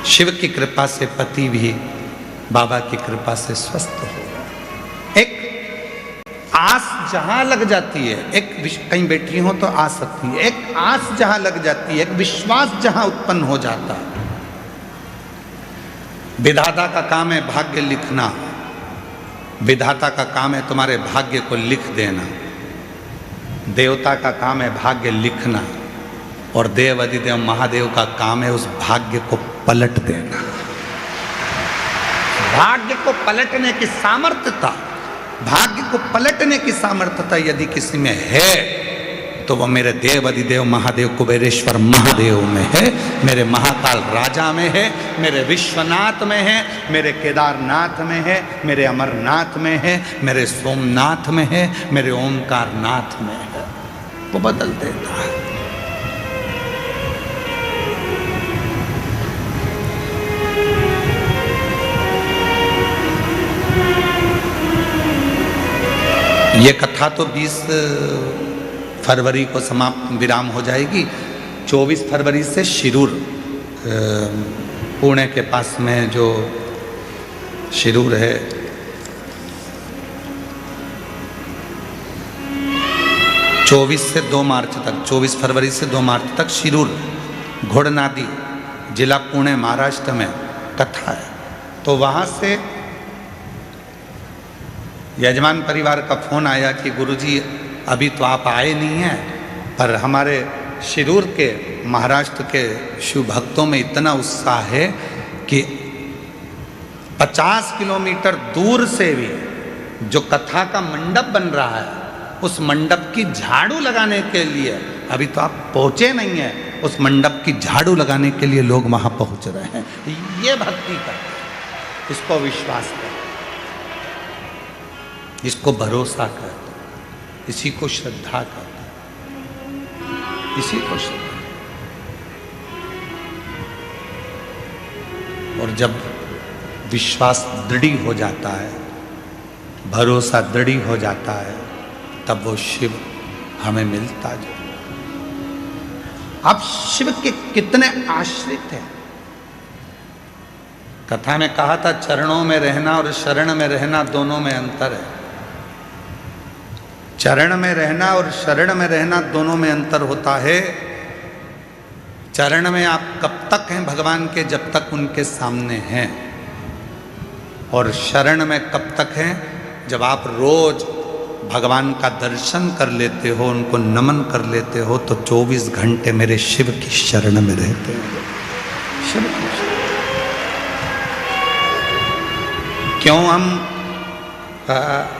शिव की कृपा से पति भी बाबा की कृपा से स्वस्थ हो गया। एक आस जहां लग जाती है, कहीं बैठी हो तो आ सकती है, एक आस जहां लग जाती है, एक विश्वास जहां उत्पन्न हो जाता है। विधाता का काम है भाग्य लिखना, विधाता का काम है तुम्हारे भाग्य को लिख देना, देवता का काम है भाग्य लिखना, और देव अधिदेव महादेव का काम है उस भाग्य को पलट देना। भाग्य को पलटने की सामर्थ्यता, भाग्य को पलटने की सामर्थ्यता यदि किसी में है, तो वो मेरे देव अधिदेव महादेव कुबेरेश्वर महादेव में है, मेरे महाकाल राजा में है, मेरे विश्वनाथ में है, मेरे केदारनाथ में है, मेरे अमरनाथ में है, मेरे सोमनाथ में है, मेरे ओमकार नाथ में है। वो बदल देता है। ये कथा तो 20 फरवरी को समाप्त विराम हो जाएगी। 24 फरवरी से शिरूर, पुणे के पास में जो शिरूर है, चौबीस से 2 मार्च तक, 24 फरवरी से 2 मार्च तक शिरूर घोड़नादी, जिला पुणे महाराष्ट्र में कथा है। तो वहाँ से यजमान परिवार का फोन आया कि गुरुजी अभी तो आप आए नहीं हैं, पर हमारे शिरूर के महाराष्ट्र के शिव भक्तों में इतना उत्साह है कि 50 किलोमीटर दूर से भी जो कथा का मंडप बन रहा है उस मंडप की झाड़ू लगाने के लिए, अभी तो आप पहुंचे नहीं हैं, उस मंडप की झाड़ू लगाने के लिए लोग वहां पहुंच रहे हैं। ये भक्ति करते हैं, इसको विश्वास करते हैं, इसको भरोसा करते हैं, इसी को श्रद्धा करते हैं, इसी को श्रद्धा। और जब विश्वास दृढ़ हो जाता है, भरोसा दृढ़ हो जाता है, तब वो शिव हमें मिलता जाए। आप शिव के कितने आश्रित हैं। कथा में कहा था चरणों में रहना और शरण में रहना दोनों में अंतर है। चरण में रहना और शरण में रहना दोनों में अंतर होता है। चरण में आप कब तक हैं भगवान के, जब तक उनके सामने हैं, और शरण में कब तक हैं, जब आप रोज भगवान का दर्शन कर लेते हो, उनको नमन कर लेते हो, तो 24 घंटे मेरे शिव की शरण में रहते हो। शिव की शरण। क्यों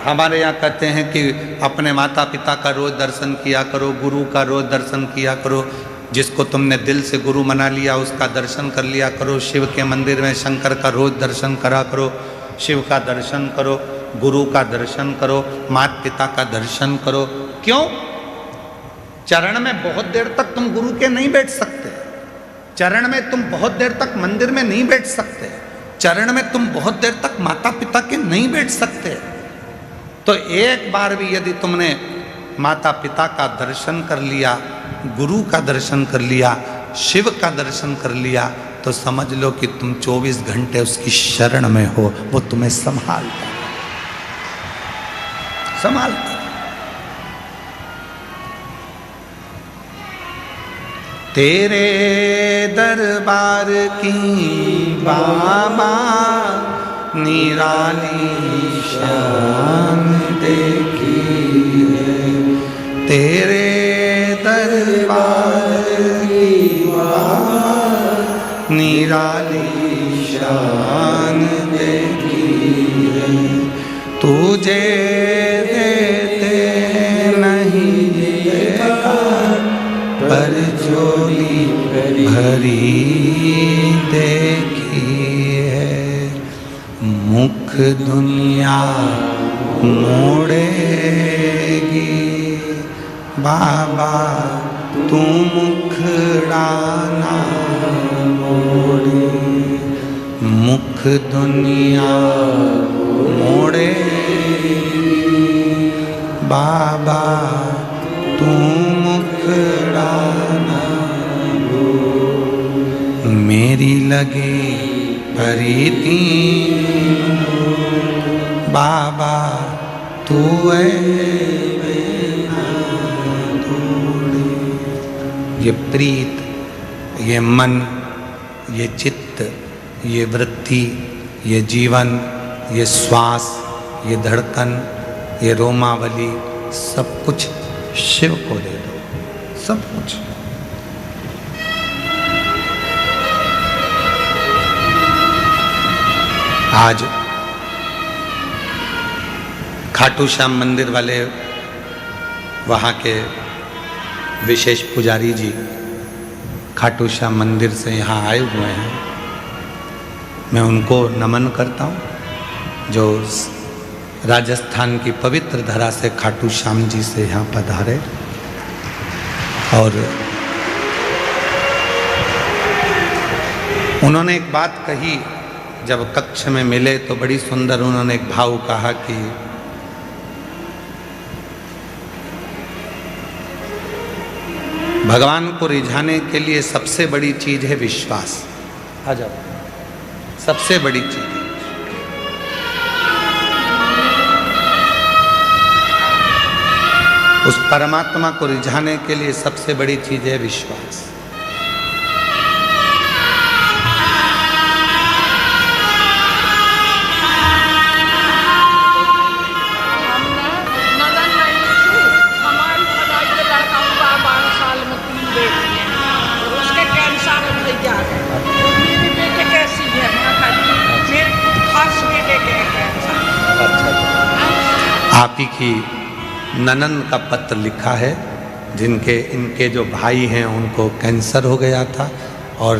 हमारे यहाँ कहते हैं कि अपने माता पिता का रोज दर्शन किया करो, गुरु का रोज दर्शन किया करो, जिसको तुमने दिल से गुरु मना लिया उसका दर्शन कर लिया करो, शिव के मंदिर में शंकर का रोज दर्शन करा करो, शिव का दर्शन करो, गुरु का दर्शन करो, माता पिता का दर्शन करो। क्यों? चरण में बहुत देर तक तुम गुरु के नहीं बैठ सकते, चरण में तुम बहुत देर तक मंदिर में नहीं बैठ सकते, चरण में तुम बहुत देर तक माता पिता के नहीं बैठ सकते। तो एक बार भी यदि तुमने माता पिता का दर्शन कर लिया, गुरु का दर्शन कर लिया, शिव का दर्शन कर लिया, तो समझ लो कि तुम 24 घंटे उसकी शरण में हो, वो तुम्हें संभालता है। तेरे दरबार की बाबा निराली शान देखी है, तेरे दरबार की बाबा निराली शान देखी है, तुझे देते नहीं देखा पर झोली भरी देखी है, मुख दुनिया मोड़ेगी बाबा तू मुखड़ा ना मोड़े, मुख दुनिया मोड़े बाबा तू मुखड़ा ना मोड़े, मेरी लगे प्रीति बाबा तू ये प्रीत, ये मन, ये चित्त, ये वृत्ति, ये जीवन, ये श्वास, ये धड़कन, ये रोमावली, सब कुछ शिव को दे दो, सब कुछ। आज खाटू श्याम मंदिर वाले वहाँ के विशेष पुजारी जी खाटू श्याम मंदिर से यहाँ आए हुए हैं, मैं उनको नमन करता हूँ जो राजस्थान की पवित्र धरा से खाटू श्याम जी से यहाँ पधारे। और उन्होंने एक बात कही, जब कक्ष में मिले तो बड़ी सुंदर उन्होंने एक भाव कहा कि भगवान को रिझाने के लिए सबसे बड़ी चीज है विश्वास। आ जाओ, सबसे बड़ी चीज है। उस परमात्मा को रिझाने के लिए सबसे बड़ी चीज है विश्वास। आप ही की ननंद का पत्र लिखा है, इनके जो भाई हैं उनको कैंसर हो गया था और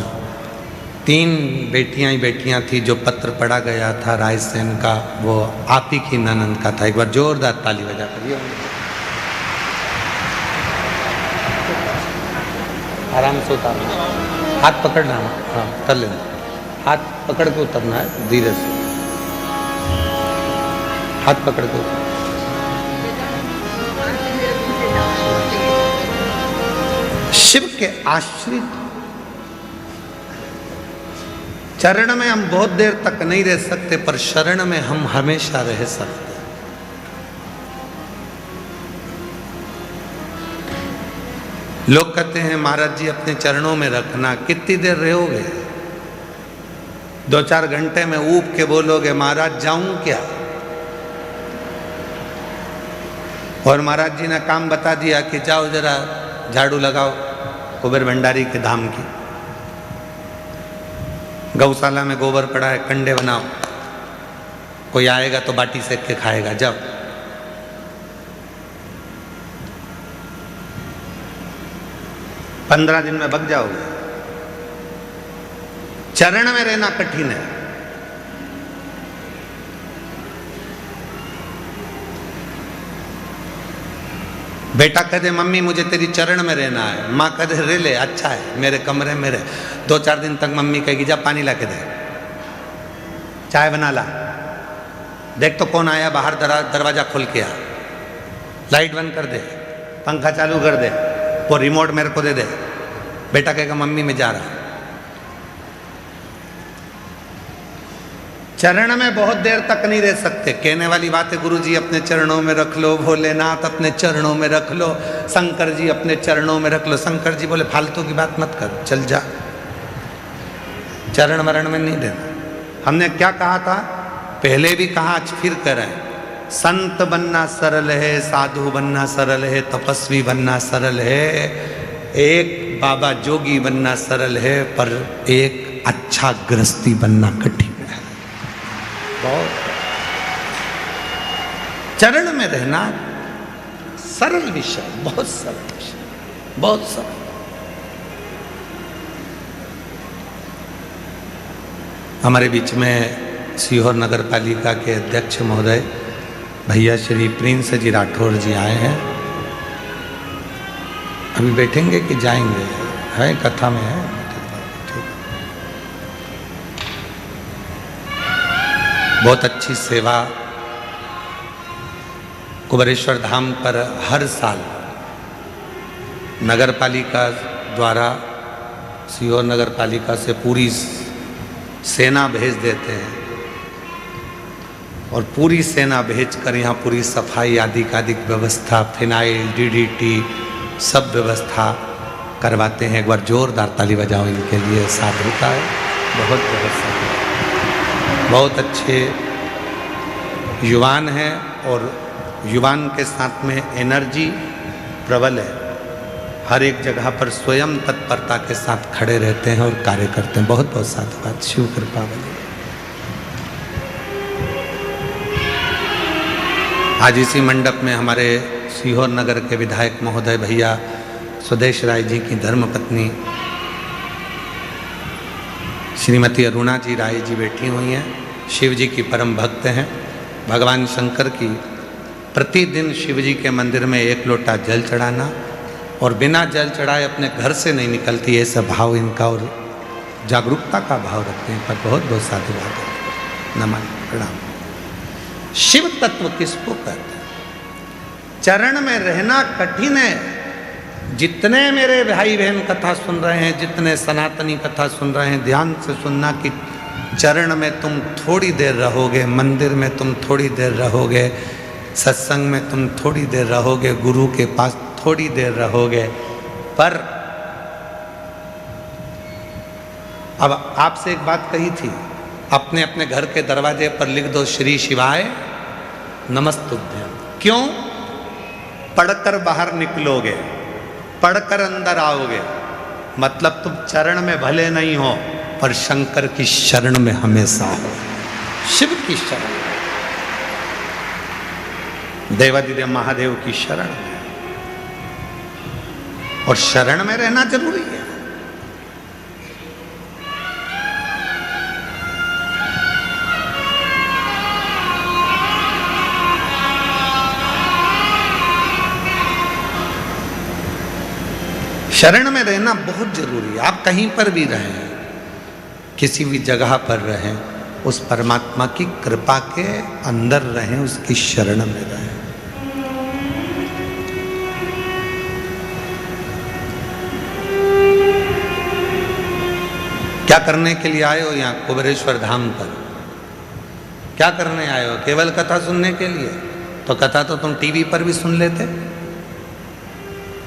3 बेटियां ही बेटियां थी। जो पत्र पढ़ा गया था रायसेन का, वो आप ही की ननंद का था। एक बार जोरदार ताली बजा करिए। आराम से उतारना, हाथ पकड़ना। हाँ, कर लेना, हाथ पकड़ के उतरना है, धीरे से हाथ पकड़ के उतरना। शिव के आश्रित चरण में हम बहुत देर तक नहीं रह सकते, पर शरण में हम हमेशा रह सकते। लोग कहते हैं महाराज जी अपने चरणों में रखना, कितनी देर रहोगे? 2-4 घंटे में ऊब के बोलोगे महाराज जाऊं क्या? और महाराज जी ने काम बता दिया कि जाओ जरा झाड़ू लगाओ कुबेर भंडारी के धाम की, गौशाला में गोबर पड़ा है, कंडे बनाओ, कोई आएगा तो बाटी सेक के खाएगा। जाओ। पंद्रह दिन में भग जाओगे। चरण में रहना कठिन है। बेटा कहते मम्मी मुझे तेरी चरण में रहना है, माँ कहते रे ले, अच्छा है मेरे कमरे में रहे। 2-4 दिन तक मम्मी कहेगी जा पानी ला के दे, चाय बना ला, देख तो कौन आया बाहर, दरवाजा खोल के आ, लाइट बंद कर दे, पंखा चालू कर दे, वो रिमोट मेरे को दे दे। बेटा कहेगा मम्मी मैं जा रहा। चरण में बहुत देर तक नहीं रह सकते। कहने वाली बात है गुरु जी अपने चरणों में रख लो, भोलेनाथ अपने चरणों में रख लो, शंकर जी अपने चरणों में रख लो। शंकर जी बोले फालतू की बात मत कर, चल जा, चरण मरण में नहीं देना। हमने क्या कहा था, पहले भी कहा, आज फिर करें। संत बनना सरल है, साधु बनना सरल है, तपस्वी बनना सरल है, एक बाबा जोगी बनना सरल है, पर एक अच्छा गृहस्थी बनना कठिन है। बहुत चरण में रहना सरल विषय, बहुत सरल विषय, बहुत सरल। हमारे बीच में सीहोर नगर पालिका के अध्यक्ष महोदय भैया श्री प्रिंस जी राठौर जी आए हैं। अभी बैठेंगे कि जाएंगे? है कथा में है, ठीक। बहुत अच्छी सेवा कुबेरेश्वर धाम पर हर साल नगर पालिका द्वारा, सीहोर नगर पालिका से पूरी सेना भेज देते हैं और पूरी सेना भेजकर यहाँ पूरी सफाई आदि का व्यवस्था, फिनाइल, डीडीटी सब व्यवस्था करवाते हैं। एक बार जोरदार ताली बजाओ इनके लिए, साधुता है, बहुत व्यवस्था। बहुत अच्छे युवान हैं और युवान के साथ में एनर्जी प्रबल है। हर एक जगह पर स्वयं तत्परता के साथ खड़े रहते हैं और कार्य करते हैं। बहुत बहुत साधुवाद, शिव कृपा बनी। आज इसी मंडप में हमारे सीहोर नगर के विधायक महोदय भैया स्वदेश राय जी की धर्मपत्नी श्रीमती अरुणा जी राय जी बैठी हुई हैं। शिव जी की परम भक्त हैं। भगवान शंकर की प्रतिदिन शिव जी के मंदिर में 1 लोटा जल चढ़ाना और बिना जल चढ़ाए अपने घर से नहीं निकलती, ऐसा भाव इनका और जागरूकता का भाव रखते हैं। पर बहुत बहुत साधुवाद है, नमन प्रणाम। शिव तत्व किसको कहते हैं? चरण में रहना कठिन है। जितने मेरे भाई बहन कथा सुन रहे हैं, जितने सनातनी कथा सुन रहे हैं, ध्यान से सुनना कि चरण में तुम थोड़ी देर रहोगे, मंदिर में तुम थोड़ी देर रहोगे, सत्संग में तुम थोड़ी देर रहोगे, गुरु के पास थोड़ी देर रहोगे। पर अब आपसे एक बात कही थी, अपने अपने घर के दरवाजे पर लिख दो श्री शिवाय नमस्तुभ्यं। क्यों? पढ़कर बाहर निकलोगे, पढ़कर अंदर आओगे, मतलब तुम चरण में भले नहीं हो पर शंकर की शरण में हमेशा हो, शिव की शरण। देवादिदेव महादेव की शरण में, और शरण में रहना जरूरी है। शरण में रहना बहुत जरूरी है। आप कहीं पर भी रहें, किसी भी जगह पर रहें, उस परमात्मा की कृपा के अंदर रहें, उसकी शरण में रहें। क्या करने के लिए आए हो यहाँ कुबेरेश्वर धाम पर? क्या करने आए हो? केवल कथा सुनने के लिए? तो कथा तो तुम टीवी पर भी सुन लेते।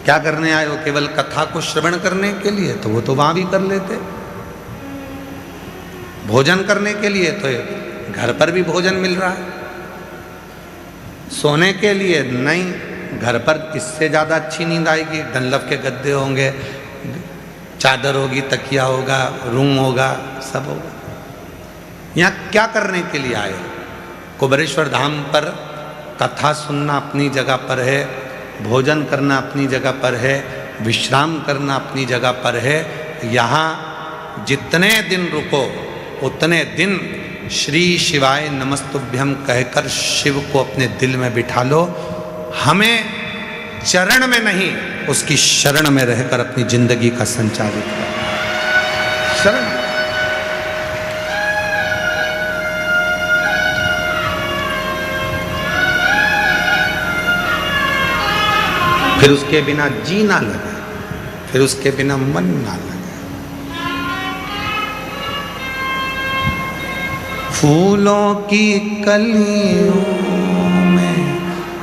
क्या करने आए हो? केवल कथा को श्रवण करने के लिए? तो वो तो वहां भी कर लेते। भोजन करने के लिए? तो घर पर भी भोजन मिल रहा है। सोने के लिए? नहीं, घर पर इससे ज्यादा अच्छी नींद आएगी। डनलप के गद्दे होंगे, चादर होगी, तकिया होगा, रूम होगा, सब होगा। यहाँ क्या करने के लिए आए? कुबेरेश्वर धाम पर कथा सुनना अपनी जगह पर है, भोजन करना अपनी जगह पर है, विश्राम करना अपनी जगह पर है। यहाँ जितने दिन रुको उतने दिन श्री शिवाय नमस्तुभ्यम कहकर शिव को अपने दिल में बिठा लो। हमें चरण में नहीं, उसकी शरण में रहकर अपनी जिंदगी का संचालित करो। शरण। फिर उसके बिना जी ना लगे, फिर उसके बिना मन ना लगे। फूलों की कलियों में,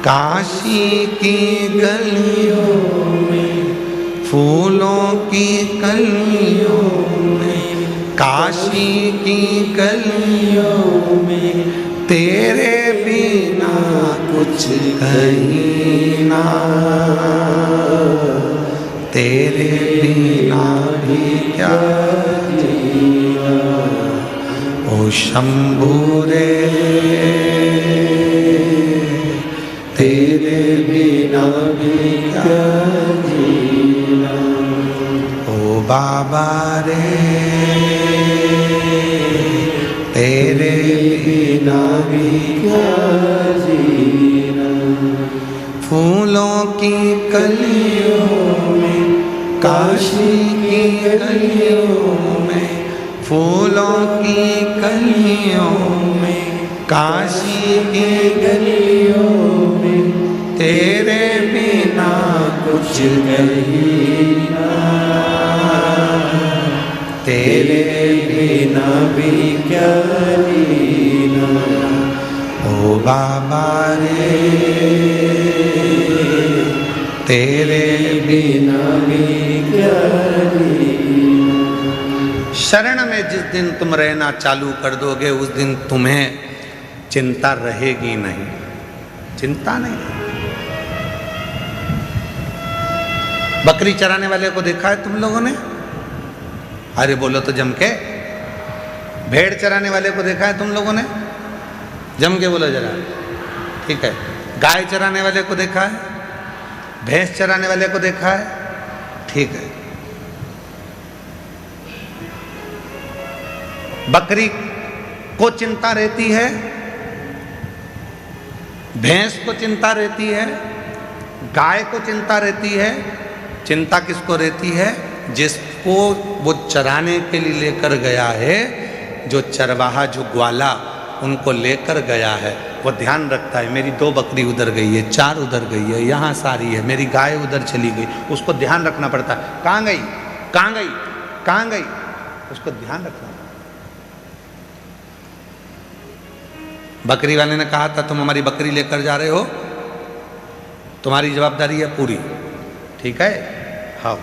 काशी की गलियों में, फूलों की कलियों में, काशी की गलियों में, तेरे बिना कुछ कहीं ना, तेरे बिना भी क्या जीना। ओ शंभू रे, तेरे बिना भी क्या जीना। ओ बाबा रे, तेरे बिना भी क्या जीना। फूलों की कलियों में, काशी की गलियों में, फूलों की कलियों में, काशी की गलियों में, तेरे बिना कुछ कहीं ना, तेरे बिना भी क्या जीना। ओ बाबा रे, तेरे बिना भी क्या जीना। शरण में जिस दिन तुम रहना चालू कर दोगे, उस दिन तुम्हें चिंता रहेगी नहीं। चिंता नहीं। बकरी चराने वाले को देखा है तुम लोगों ने? अरे बोलो तो जम के। भेड़ चराने वाले को देखा है तुम लोगों ने? जम के बोलो जरा। ठीक है। गाय चराने वाले को देखा है? भैंस चराने वाले को देखा है? ठीक है। बकरी को चिंता रहती है, भैंस को चिंता रहती है, गाय को चिंता रहती है। चिंता किसको रहती है? जिसको वो चराने के लिए लेकर गया है, जो चरवाहा, जो ग्वाला उनको लेकर गया है, वो ध्यान रखता है मेरी 2 बकरी उधर गई है, 4 उधर गई है, यहाँ सारी है, मेरी गाय उधर चली गई। उसको ध्यान रखना पड़ता है, कहाँ गई, कहाँ गई, कहाँ गई, उसको ध्यान रखना। बकरी वाले ने कहा था तुम हमारी बकरी लेकर जा रहे हो, तुम्हारी जवाबदारी है पूरी। ठीक है? हाँ।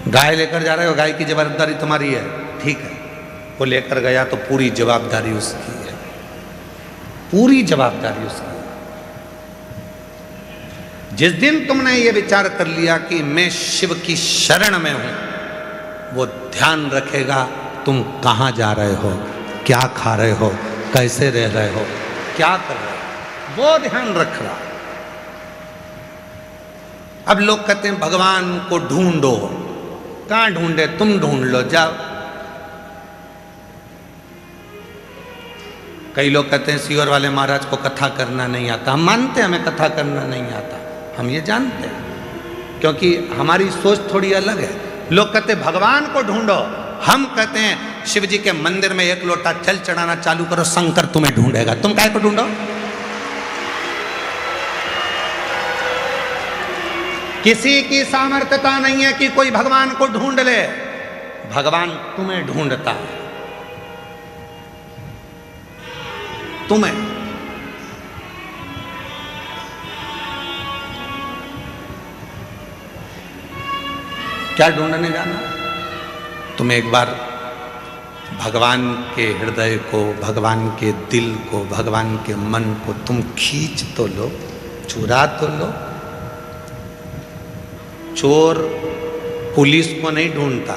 गाय लेकर जा रहे हो, गाय की जवाबदारी तुम्हारी है। ठीक है। वो लेकर गया तो पूरी जवाबदारी उसकी है, पूरी जवाबदारी उसकी है। जिस दिन तुमने ये विचार कर लिया कि मैं शिव की शरण में हूं, वो ध्यान रखेगा तुम कहां जा रहे हो, क्या खा रहे हो, कैसे रह रहे हो, क्या कर रहा है, वो ध्यान रख रहा। अब लोग कहते हैं भगवान को ढूंढो, कहां ढूंढे, तुम ढूंढ लो जाओ। कई लोग कहते हैं सीहोर वाले महाराज को कथा करना नहीं आता। हम मानते हैं हमें कथा करना नहीं आता, हम ये जानते हैं, क्योंकि हमारी सोच थोड़ी अलग है। लोग कहते हैं भगवान को ढूंढो, हम कहते हैं शिव जी के मंदिर में एक लोटा जल चढ़ाना चालू करो, शंकर तुम्हें ढूंढेगा। तुम काहे को ढूंढो? किसी की सामर्थ्यता नहीं है कि कोई भगवान को ढूंढ ले, भगवान तुम्हें ढूंढता है, तुम्हें। क्या ढूंढने जाना? तुम एक बार भगवान के हृदय को, भगवान के दिल को, भगवान के मन को तुम खींच तो लो, चुरा तो लो। चोर पुलिस को नहीं ढूंढता,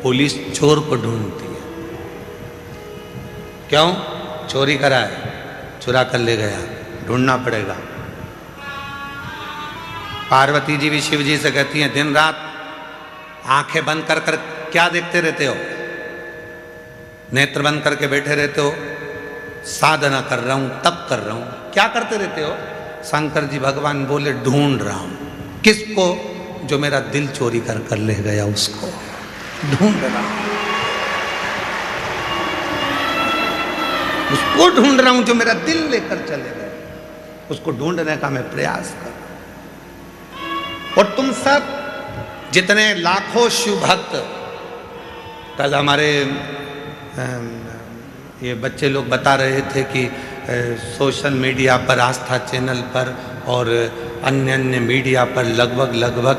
पुलिस चोर को ढूंढती है। क्यों? चोरी करा है, चुरा कर ले गया, ढूंढना पड़ेगा। पार्वती जी भी शिव जी से कहती हैं, दिन रात आंखें बंद कर कर क्या देखते रहते हो? नेत्र बंद करके बैठे रहते हो? साधना कर रहा हूं, तप कर रहा हूं। क्या करते रहते हो? शंकर जी भगवान बोले, ढूंढ रहा हूं। किसको? जो मेरा दिल चोरी कर कर ले गया, उसको ढूंढ रहा हूं, उसको ढूंढ रहा हूं जो मेरा दिल लेकर चले गए, उसको ढूंढने का मैं प्रयास कर रहा हूं। और तुम सब जितने लाखों शिव भक्त, कल हमारे ये बच्चे लोग बता रहे थे कि सोशल मीडिया पर, आस्था चैनल पर और अन्य अन्य मीडिया पर लगभग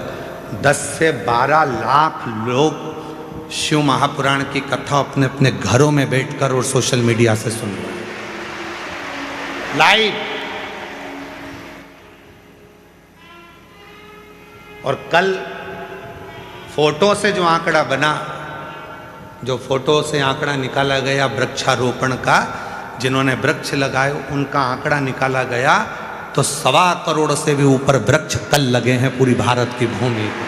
10 से 12 लाख लोग शिव महापुराण की कथा अपने अपने घरों में बैठकर और सोशल मीडिया से सुन रहे हैं लाइव। और कल फोटो से जो आंकड़ा बना, जो फोटो से आंकड़ा निकाला गया वृक्षारोपण का, जिन्होंने वृक्ष लगाए उनका आंकड़ा निकाला गया, तो 1.25 करोड़ से भी ऊपर वृक्ष कल लगे हैं पूरी भारत की भूमि पर।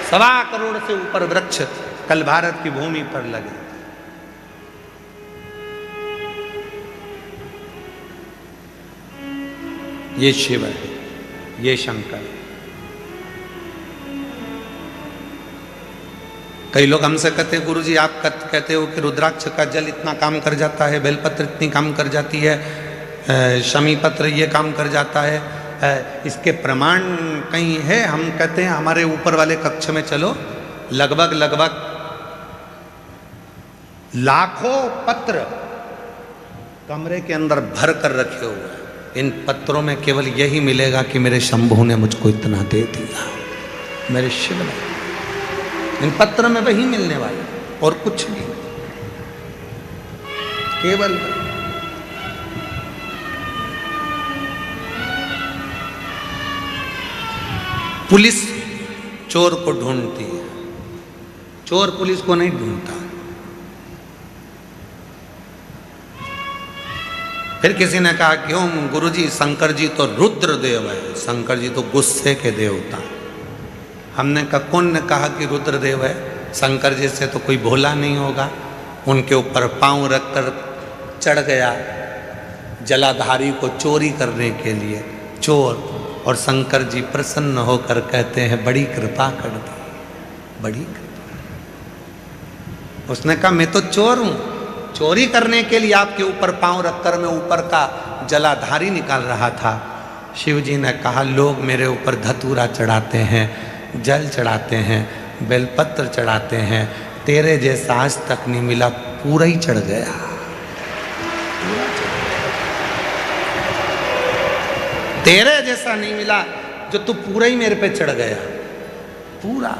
1.25 करोड़ से ऊपर वृक्ष कल भारत की भूमि पर लगे। ये शिव है, ये शंकर है। कई लोग हमसे कहते हैं, गुरुजी आप कहते हो कि रुद्राक्ष का जल इतना काम कर जाता है, बेलपत्र इतनी काम कर जाती है, शमी पत्र ये काम कर जाता है, इसके प्रमाण कहीं है? हम कहते हैं हमारे ऊपर वाले कक्ष में चलो, लगभग लाखों पत्र कमरे के अंदर भर कर रखे हुए हैं। इन पत्रों में केवल यही मिलेगा कि मेरे शंभू ने मुझको इतना दे दिया, मेरे शिव ने। इन पत्र में वही मिलने वाला और कुछ नहीं, केवल पुलिस चोर को ढूंढती है, चोर पुलिस को नहीं ढूंढता। फिर किसी ने कहा, क्यों गुरुजी, शंकर जी तो रुद्र देव है, शंकर जी तो गुस्से के देवता। हमने कहा, कौन ने कहा कि रुद्र देव है? शंकर जी से तो कोई भोला नहीं होगा। उनके ऊपर पांव रखकर चढ़ गया जलाधारी को चोरी करने के लिए, चोर। और शंकर जी प्रसन्न होकर कहते हैं, बड़ी कृपा कर दी, बड़ी कृपा। उसने कहा, मैं तो चोर हूं, चोरी करने के लिए आपके ऊपर पांव रखकर मैं ऊपर का जलाधारी निकाल रहा था। शिव जी ने कहा, लोग मेरे ऊपर धतूरा चढ़ाते हैं, जल चढ़ाते हैं, बेलपत्र चढ़ाते हैं, तेरे जैसा आज तक नहीं मिला, पूरा ही चढ़ गया। तेरे जैसा नहीं मिला जो तू पूरा ही मेरे पे चढ़ गया, पूरा।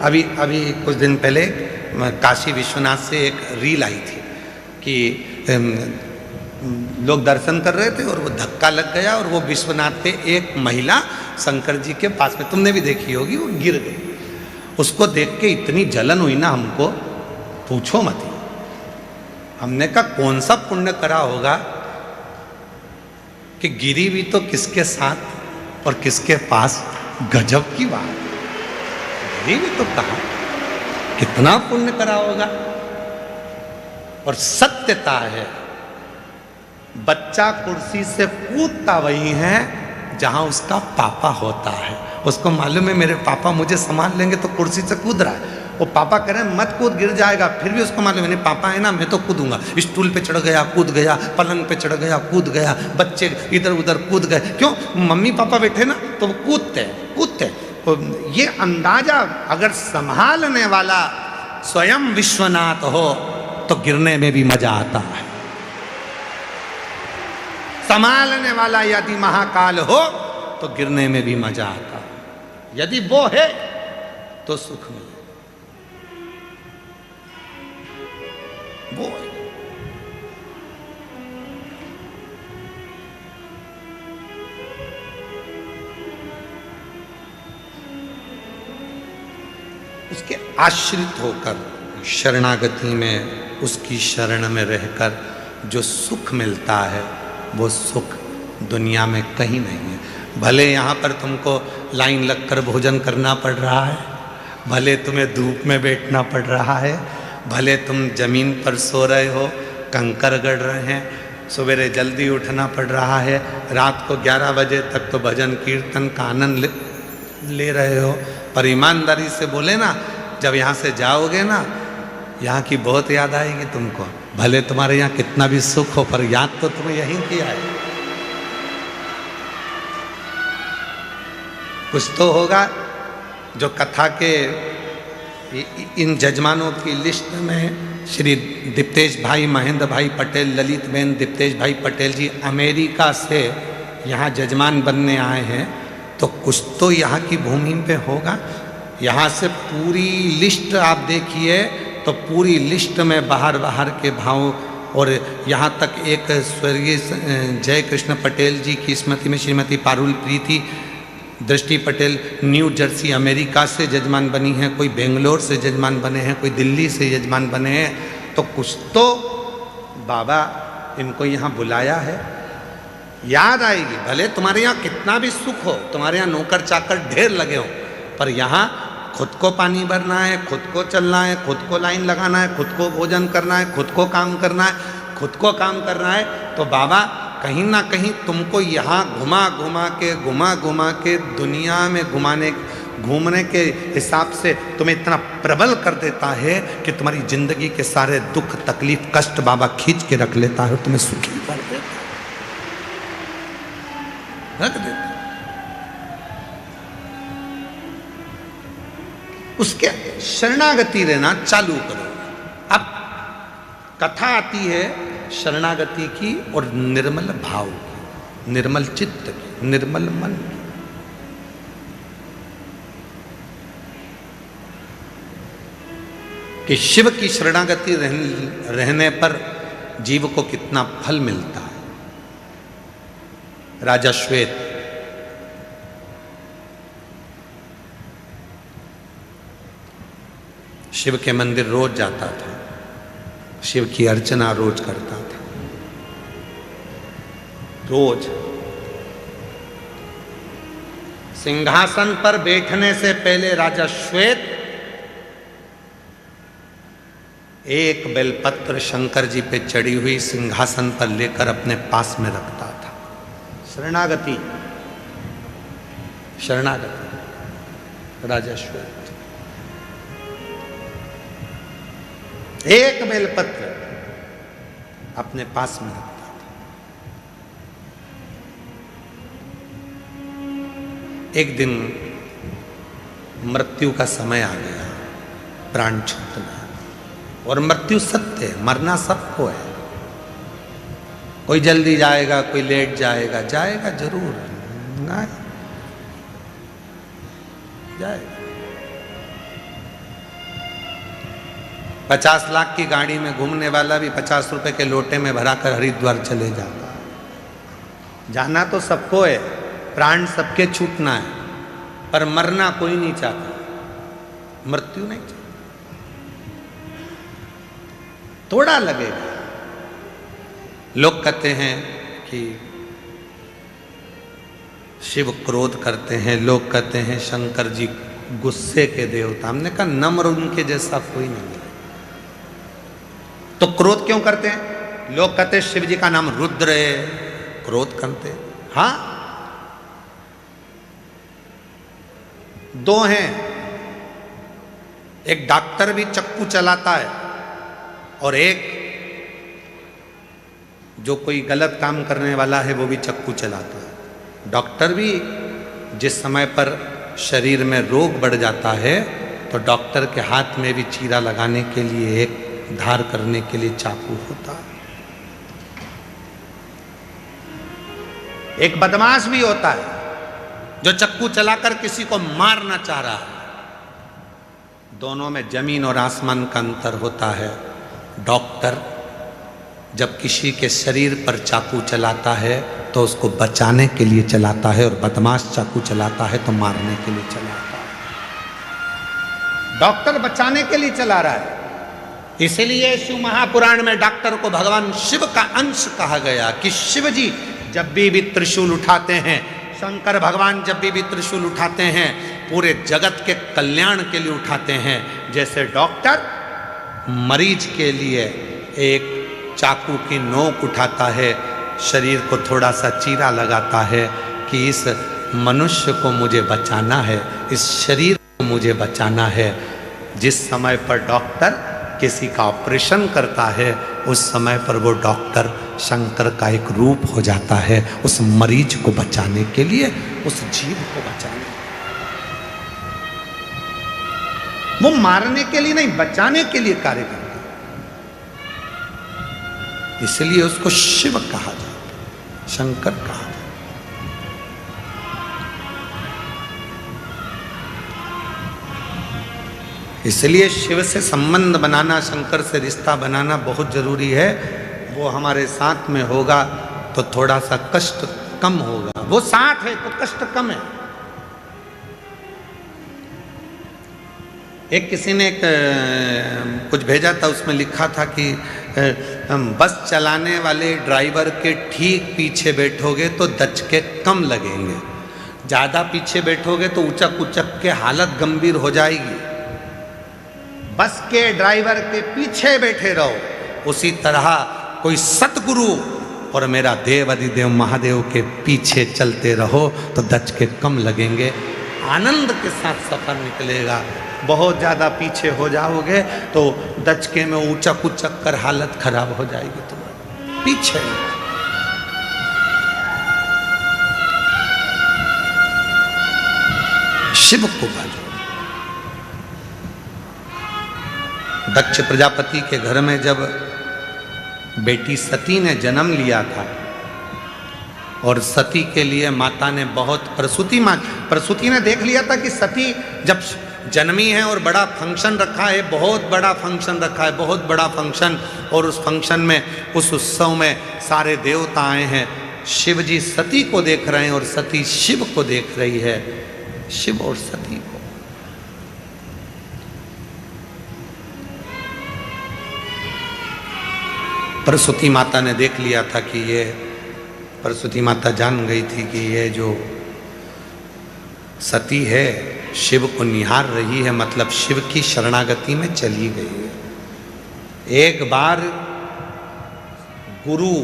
अभी कुछ दिन पहले काशी विश्वनाथ से एक रील आई थी कि लोग दर्शन कर रहे थे और वो धक्का लग गया और वो विश्वनाथ पे एक महिला शंकर जी के पास में, तुमने भी देखी होगी, वो गिर गई। उसको देख के इतनी जलन हुई ना हमको, पूछो मत ही। हमने कहा कौन सा पुण्य करा होगा कि गिरी भी तो किसके साथ और किसके पास। गजब की बात, गिरी भी तो कहा, कितना पुण्य करा होगा। और सत्यता है, बच्चा कुर्सी से कूदता वही है जहां उसका पापा होता है। उसको मालूम है मेरे पापा मुझे संभाल लेंगे, तो कुर्सी से कूद रहा है। वो पापा कह रहे हैं मत कूद, गिर जाएगा, फिर भी उसको मालूम है नहीं पापा है ना, मैं तो कूदूंगा। स्टूल पे चढ़ गया, कूद गया, पलंग पे चढ़ गया, कूद गया, बच्चे इधर उधर कूद गए। क्यों? मम्मी पापा बैठे ना तो वो कूदते कूदते। ये अंदाजा अगर संभालने वाला स्वयं विश्वनाथ हो तो गिरने में भी मजा आता है। संभालने वाला यदि महाकाल हो तो गिरने में भी मजा आता है। यदि वो है तो सुख मिले, वो है। उसके आश्रित होकर शरणागति में, उसकी शरण में रहकर जो सुख मिलता है वो सुख दुनिया में कहीं नहीं है। भले यहाँ पर तुमको लाइन लगकर भोजन करना पड़ रहा है, भले तुम्हें धूप में बैठना पड़ रहा है, भले तुम जमीन पर सो रहे हो, कंकर गड़ रहे हैं, सवेरे जल्दी उठना पड़ रहा है, रात को 11 बजे तक तो भजन कीर्तन का आनंद ले रहे हो। पर ईमानदारी से बोले ना, जब यहाँ से जाओगे ना, यहाँ की बहुत याद आएगी तुमको। भले तुम्हारे यहाँ कितना भी सुख हो, पर याद तो तुम्हें यहीं किया है। कुछ तो होगा जो कथा के इन जजमानों की लिस्ट में श्री दीप्तेश भाई, महेंद्र भाई पटेल, ललित बहन दीप्तेश भाई पटेल जी अमेरिका से यहाँ जजमान बनने आए हैं, तो कुछ तो यहाँ की भूमि पे होगा। यहाँ से पूरी लिस्ट आप देखिए तो पूरी लिस्ट में बाहर बाहर के भाव, और यहाँ तक एक स्वर्गीय जय कृष्ण पटेल जी की स्मृति में श्रीमती पारुल प्रीति दृष्टि पटेल न्यू जर्सी अमेरिका से जजमान बनी हैं, कोई बेंगलोर से जजमान बने हैं, कोई दिल्ली से जजमान बने हैं। तो कुछ तो बाबा इनको यहाँ बुलाया है, याद आएगी। भले तुम्हारे यहाँ कितना भी सुख हो, तुम्हारे यहाँ नौकर चाकर ढेर लगे हो, पर यहाँ खुद को पानी भरना है, खुद को चलना है, खुद को लाइन लगाना है, खुद को भोजन करना है, खुद को काम करना है, खुद को काम करना है। तो बाबा कहीं ना कहीं तुमको यहाँ घुमा घुमा के दुनिया में घूमने के हिसाब से तुम्हें इतना प्रबल कर देता है कि तुम्हारी जिंदगी के सारे दुख तकलीफ कष्ट बाबा खींच के रख लेता है, तुम्हें सुखी कर देता है, रख देता है। उसके शरणागति रहना चालू करो। अब कथा आती है शरणागति की और निर्मल भाव की, निर्मल चित्त की, निर्मल मन की। कि शिव की शरणागति रहने पर जीव को कितना फल मिलता है। राजा श्वेत शिव के मंदिर रोज जाता था, शिव की अर्चना रोज करता था, रोज। सिंहासन पर बैठने से पहले राजा श्वेत एक बेलपत्र शंकर जी पे चढ़ी हुई सिंहासन पर लेकर अपने पास में रखता था। शरणागति, शरणागति राजा श्वेत। एक बेलपत्र अपने पास में रखता था। एक दिन मृत्यु का समय आ गया, प्राण छूटना, और मृत्यु सत्य है, मरना सबको है। कोई जल्दी जाएगा, कोई लेट जाएगा, जाएगा जरूर, ना जाएगा। 50 लाख की गाड़ी में घूमने वाला भी 50 रुपए के लोटे में भराकर हरिद्वार चले जाता है। जाना तो सबको है, प्राण सबके छूटना है, पर मरना कोई नहीं चाहता। मृत्यु नहीं चाहिए, थोड़ा लगेगा। लोग कहते हैं कि शिव क्रोध करते हैं, लोग कहते हैं शंकर जी गुस्से के देवता। हमने कहा नम्र उनके जैसा कोई नहीं है। तो क्रोध क्यों करते हैं? लोग कहते हैं शिव जी का नाम रुद्र है, क्रोध करते हैं। हाँ, दो हैं, एक डॉक्टर भी चक्कू चलाता है और एक जो कोई गलत काम करने वाला है वो भी चक्कू चलाता है। डॉक्टर भी जिस समय पर शरीर में रोग बढ़ जाता है तो डॉक्टर के हाथ में भी चीरा लगाने के लिए, एक धार करने के लिए चाकू होता है। एक बदमाश भी होता है जो चक्कू चलाकर किसी को मारना चाह रहा है। दोनों में जमीन और आसमान का अंतर होता है। डॉक्टर जब किसी के शरीर पर चाकू चलाता है तो उसको बचाने के लिए चलाता है, और बदमाश चाकू चलाता है तो मारने के लिए चलाता है। डॉक्टर बचाने के लिए चला रहा है। इसलिए शिव महापुराण में डॉक्टर को भगवान शिव का अंश कहा गया कि शिव जी जब भी त्रिशूल उठाते हैं, शंकर भगवान जब भी त्रिशूल उठाते हैं, पूरे जगत के कल्याण के लिए उठाते हैं। जैसे डॉक्टर मरीज के लिए एक चाकू की नोक उठाता है, शरीर को थोड़ा सा चीरा लगाता है कि इस मनुष्य को मुझे बचाना है, इस शरीर को मुझे बचाना है। जिस समय पर डॉक्टर किसी का ऑपरेशन करता है, उस समय पर वो डॉक्टर शंकर का एक रूप हो जाता है, उस मरीज को बचाने के लिए, उस जीव को बचाने। वो मारने के लिए नहीं, बचाने के लिए कार्य करता है। इसलिए उसको शिव कहा जाता है, शंकर कहा जाता है। इसलिए शिव से संबंध बनाना, शंकर से रिश्ता बनाना बहुत जरूरी है। वो हमारे साथ में होगा तो थोड़ा सा कष्ट कम होगा। वो साथ है तो कष्ट कम है। एक किसी ने कुछ भेजा था, उसमें लिखा था कि बस चलाने वाले ड्राइवर के ठीक पीछे बैठोगे तो दचके कम लगेंगे, ज़्यादा पीछे बैठोगे तो उचक उचक के हालत गंभीर हो जाएगी। बस के ड्राइवर के पीछे बैठे रहो। उसी तरह कोई सतगुरु और मेरा देव अधिदेव महादेव के पीछे चलते रहो तो दचके कम लगेंगे, आनंद के साथ सफर निकलेगा। बहुत ज़्यादा पीछे हो जाओगे तो दचके में उचक उचक कर हालत खराब हो जाएगी तुम्हारी। पीछे शिव को भजो। दक्ष प्रजापति के घर में जब बेटी सती ने जन्म लिया था और सती के लिए माता ने बहुत प्रसूति ने देख लिया था कि सती जब जन्मी है और बड़ा फंक्शन रखा है, बहुत बड़ा फंक्शन रखा है, बहुत बड़ा फंक्शन, और उस फंक्शन में, उस उत्सव में सारे देवता आए हैं। शिव जी सती को देख रहे हैं और सती शिव को देख रही है। शिव और सती को प्रसूति माता ने देख लिया था कि ये, प्रसूति माता जान गई थी कि ये जो सती है शिव को निहार रही है, मतलब शिव की शरणागति में चली गई है। एक बार गुरु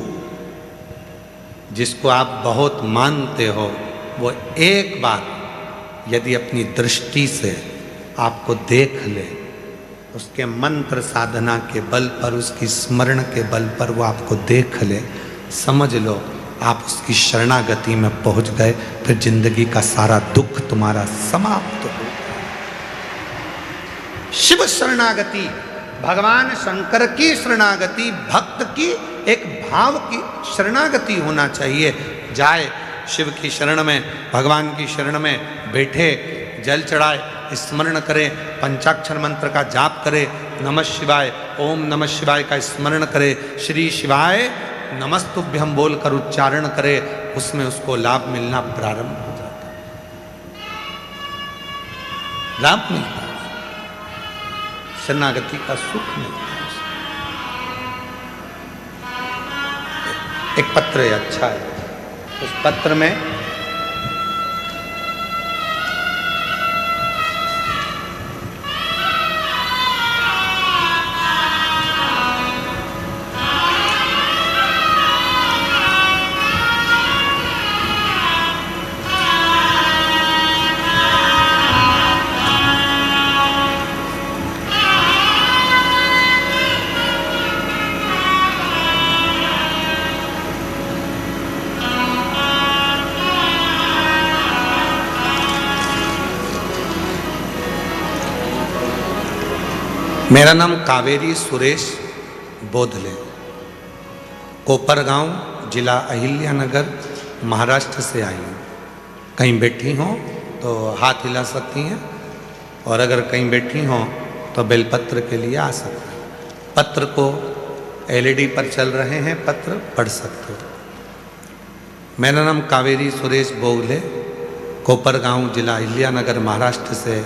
जिसको आप बहुत मानते हो, वो एक बार यदि अपनी दृष्टि से आपको देख ले, उसके मंत्र साधना के बल पर, उसकी स्मरण के बल पर वो आपको देख ले, समझ लो आप उसकी शरणागति में पहुंच गए। फिर जिंदगी का सारा दुख तुम्हारा समाप्त हो गया। शिव शरणागति, भगवान शंकर की शरणागति, भक्त की एक भाव की शरणागति होना चाहिए। जाए शिव की शरण में, भगवान की शरण में बैठे, जल चढ़ाए, स्मरण करे, पंचाक्षर मंत्र का जाप करे, नमः शिवाय, ओम नमः शिवाय का स्मरण करे, श्री शिवाय नमस्तुभ्यम बोलकर उच्चारण करे, उसमें उसको लाभ मिलना प्रारंभ हो जाता है, लाभ मिलता है। शरणागति का सुख मिलता है उसे। एक पत्र है, अच्छा है। उस पत्र में मेरा नाम कावेरी सुरेश बोधले, कोपरगांव, जिला अहिल्यानगर, महाराष्ट्र से आई हूँ। कहीं बैठी हों तो हाथ हिला सकती हैं, और अगर कहीं बैठी हों तो बेलपत्र के लिए आ सकते हैं। पत्र को LED पर चल रहे हैं, पत्र पढ़ सकते हो। मेरा नाम कावेरी सुरेश बोधले, कोपरगांव, जिला अहिल्यानगर, महाराष्ट्र से।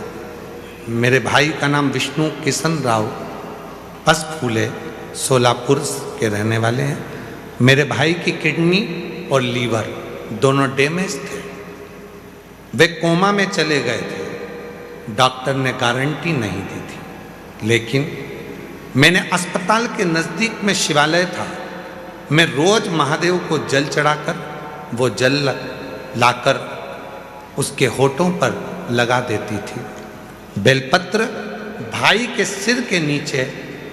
मेरे भाई का नाम विष्णु किशन राव पसफूले, सोलापुर के रहने वाले हैं। मेरे भाई की किडनी और लीवर दोनों डैमेज थे। वे कोमा में चले गए थे। डॉक्टर ने गारंटी नहीं दी थी, लेकिन मैंने अस्पताल के नज़दीक में शिवालय था। मैं रोज महादेव को जल चढ़ाकर वो जल लाकर उसके होठों पर लगा देती थी। बेलपत्र भाई के सिर के नीचे,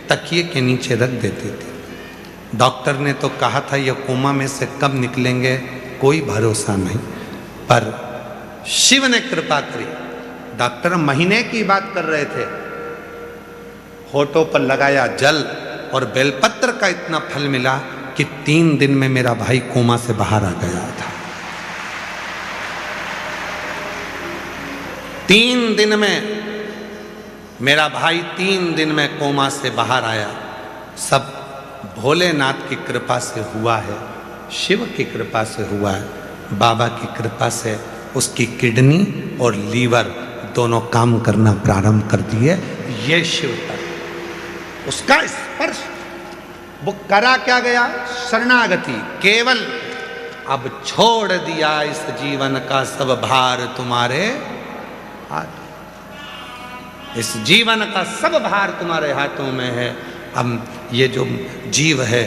तकिए के नीचे रख देती थी। डॉक्टर ने तो कहा था ये कोमा में से कब निकलेंगे कोई भरोसा नहीं, पर शिव ने कृपा करी। डॉक्टर महीने की बात कर रहे थे। होठों पर लगाया जल और बेलपत्र का इतना फल मिला कि 3 दिन में मेरा भाई कोमा से बाहर आ गया था। 3 दिन में मेरा भाई 3 दिन में कोमा से बाहर आया। सब भोलेनाथ की कृपा से हुआ है, शिव की कृपा से हुआ है, बाबा की कृपा से उसकी किडनी और लीवर दोनों काम करना प्रारंभ कर दिए। ये शिव तत्व, उसका स्पर्श, वो करा क्या गया? शरणागति। केवल अब छोड़ दिया इस जीवन का सब भार तुम्हारे हाथ। इस जीवन का सब भार तुम्हारे हाथों में है। अब ये जो जीव है,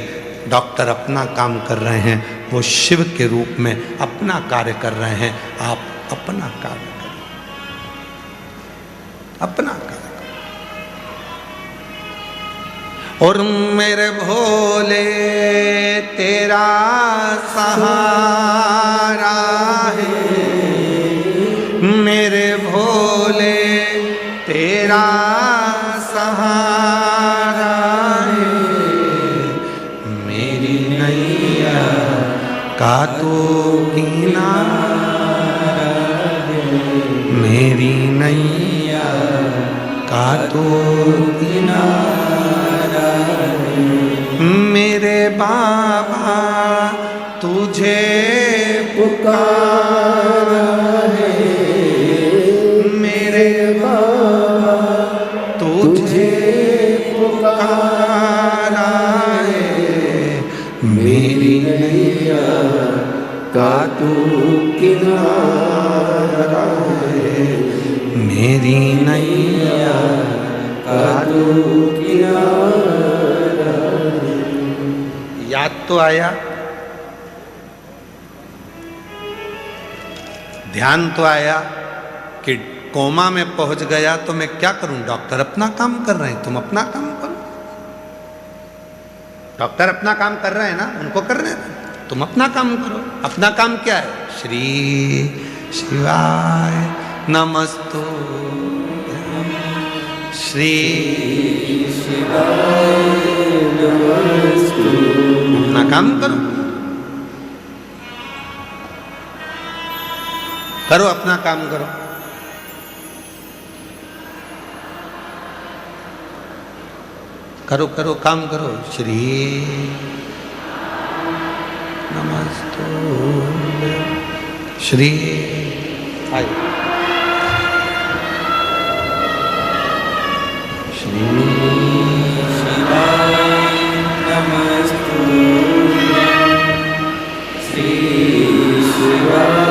डॉक्टर अपना काम कर रहे हैं, वो शिव के रूप में अपना कार्य कर रहे हैं। आप अपना कार्य करें, अपना कार्य करें। और मेरे भोले तेरा सहारा है, मेरे भोले तेरा सहारा है, मेरी नैया का तो किनारा है, मेरी नैया का तो किनारा है। मेरे बाबा तुझे पुकारा है, मेरे बाबा तुझे पुकारा है, मेरी नैया का तू किनारा है, मेरी नैया का तू किनारा है। याद तो आया, ध्यान तो आया कि कोमा में पहुंच गया तो मैं क्या करूं? डॉक्टर अपना काम कर रहे हैं, तुम अपना काम करो। डॉक्टर अपना काम कर रहे हैं ना, उनको करने दो, तुम अपना काम करो। अपना काम क्या है? श्री शिवाय नमस्तु, श्री शिवाय नमस्तु। अपना काम करो, करो अपना काम करो। करो करो काम करो। श्री नमस्तु, श्री आए, श्री शिवाय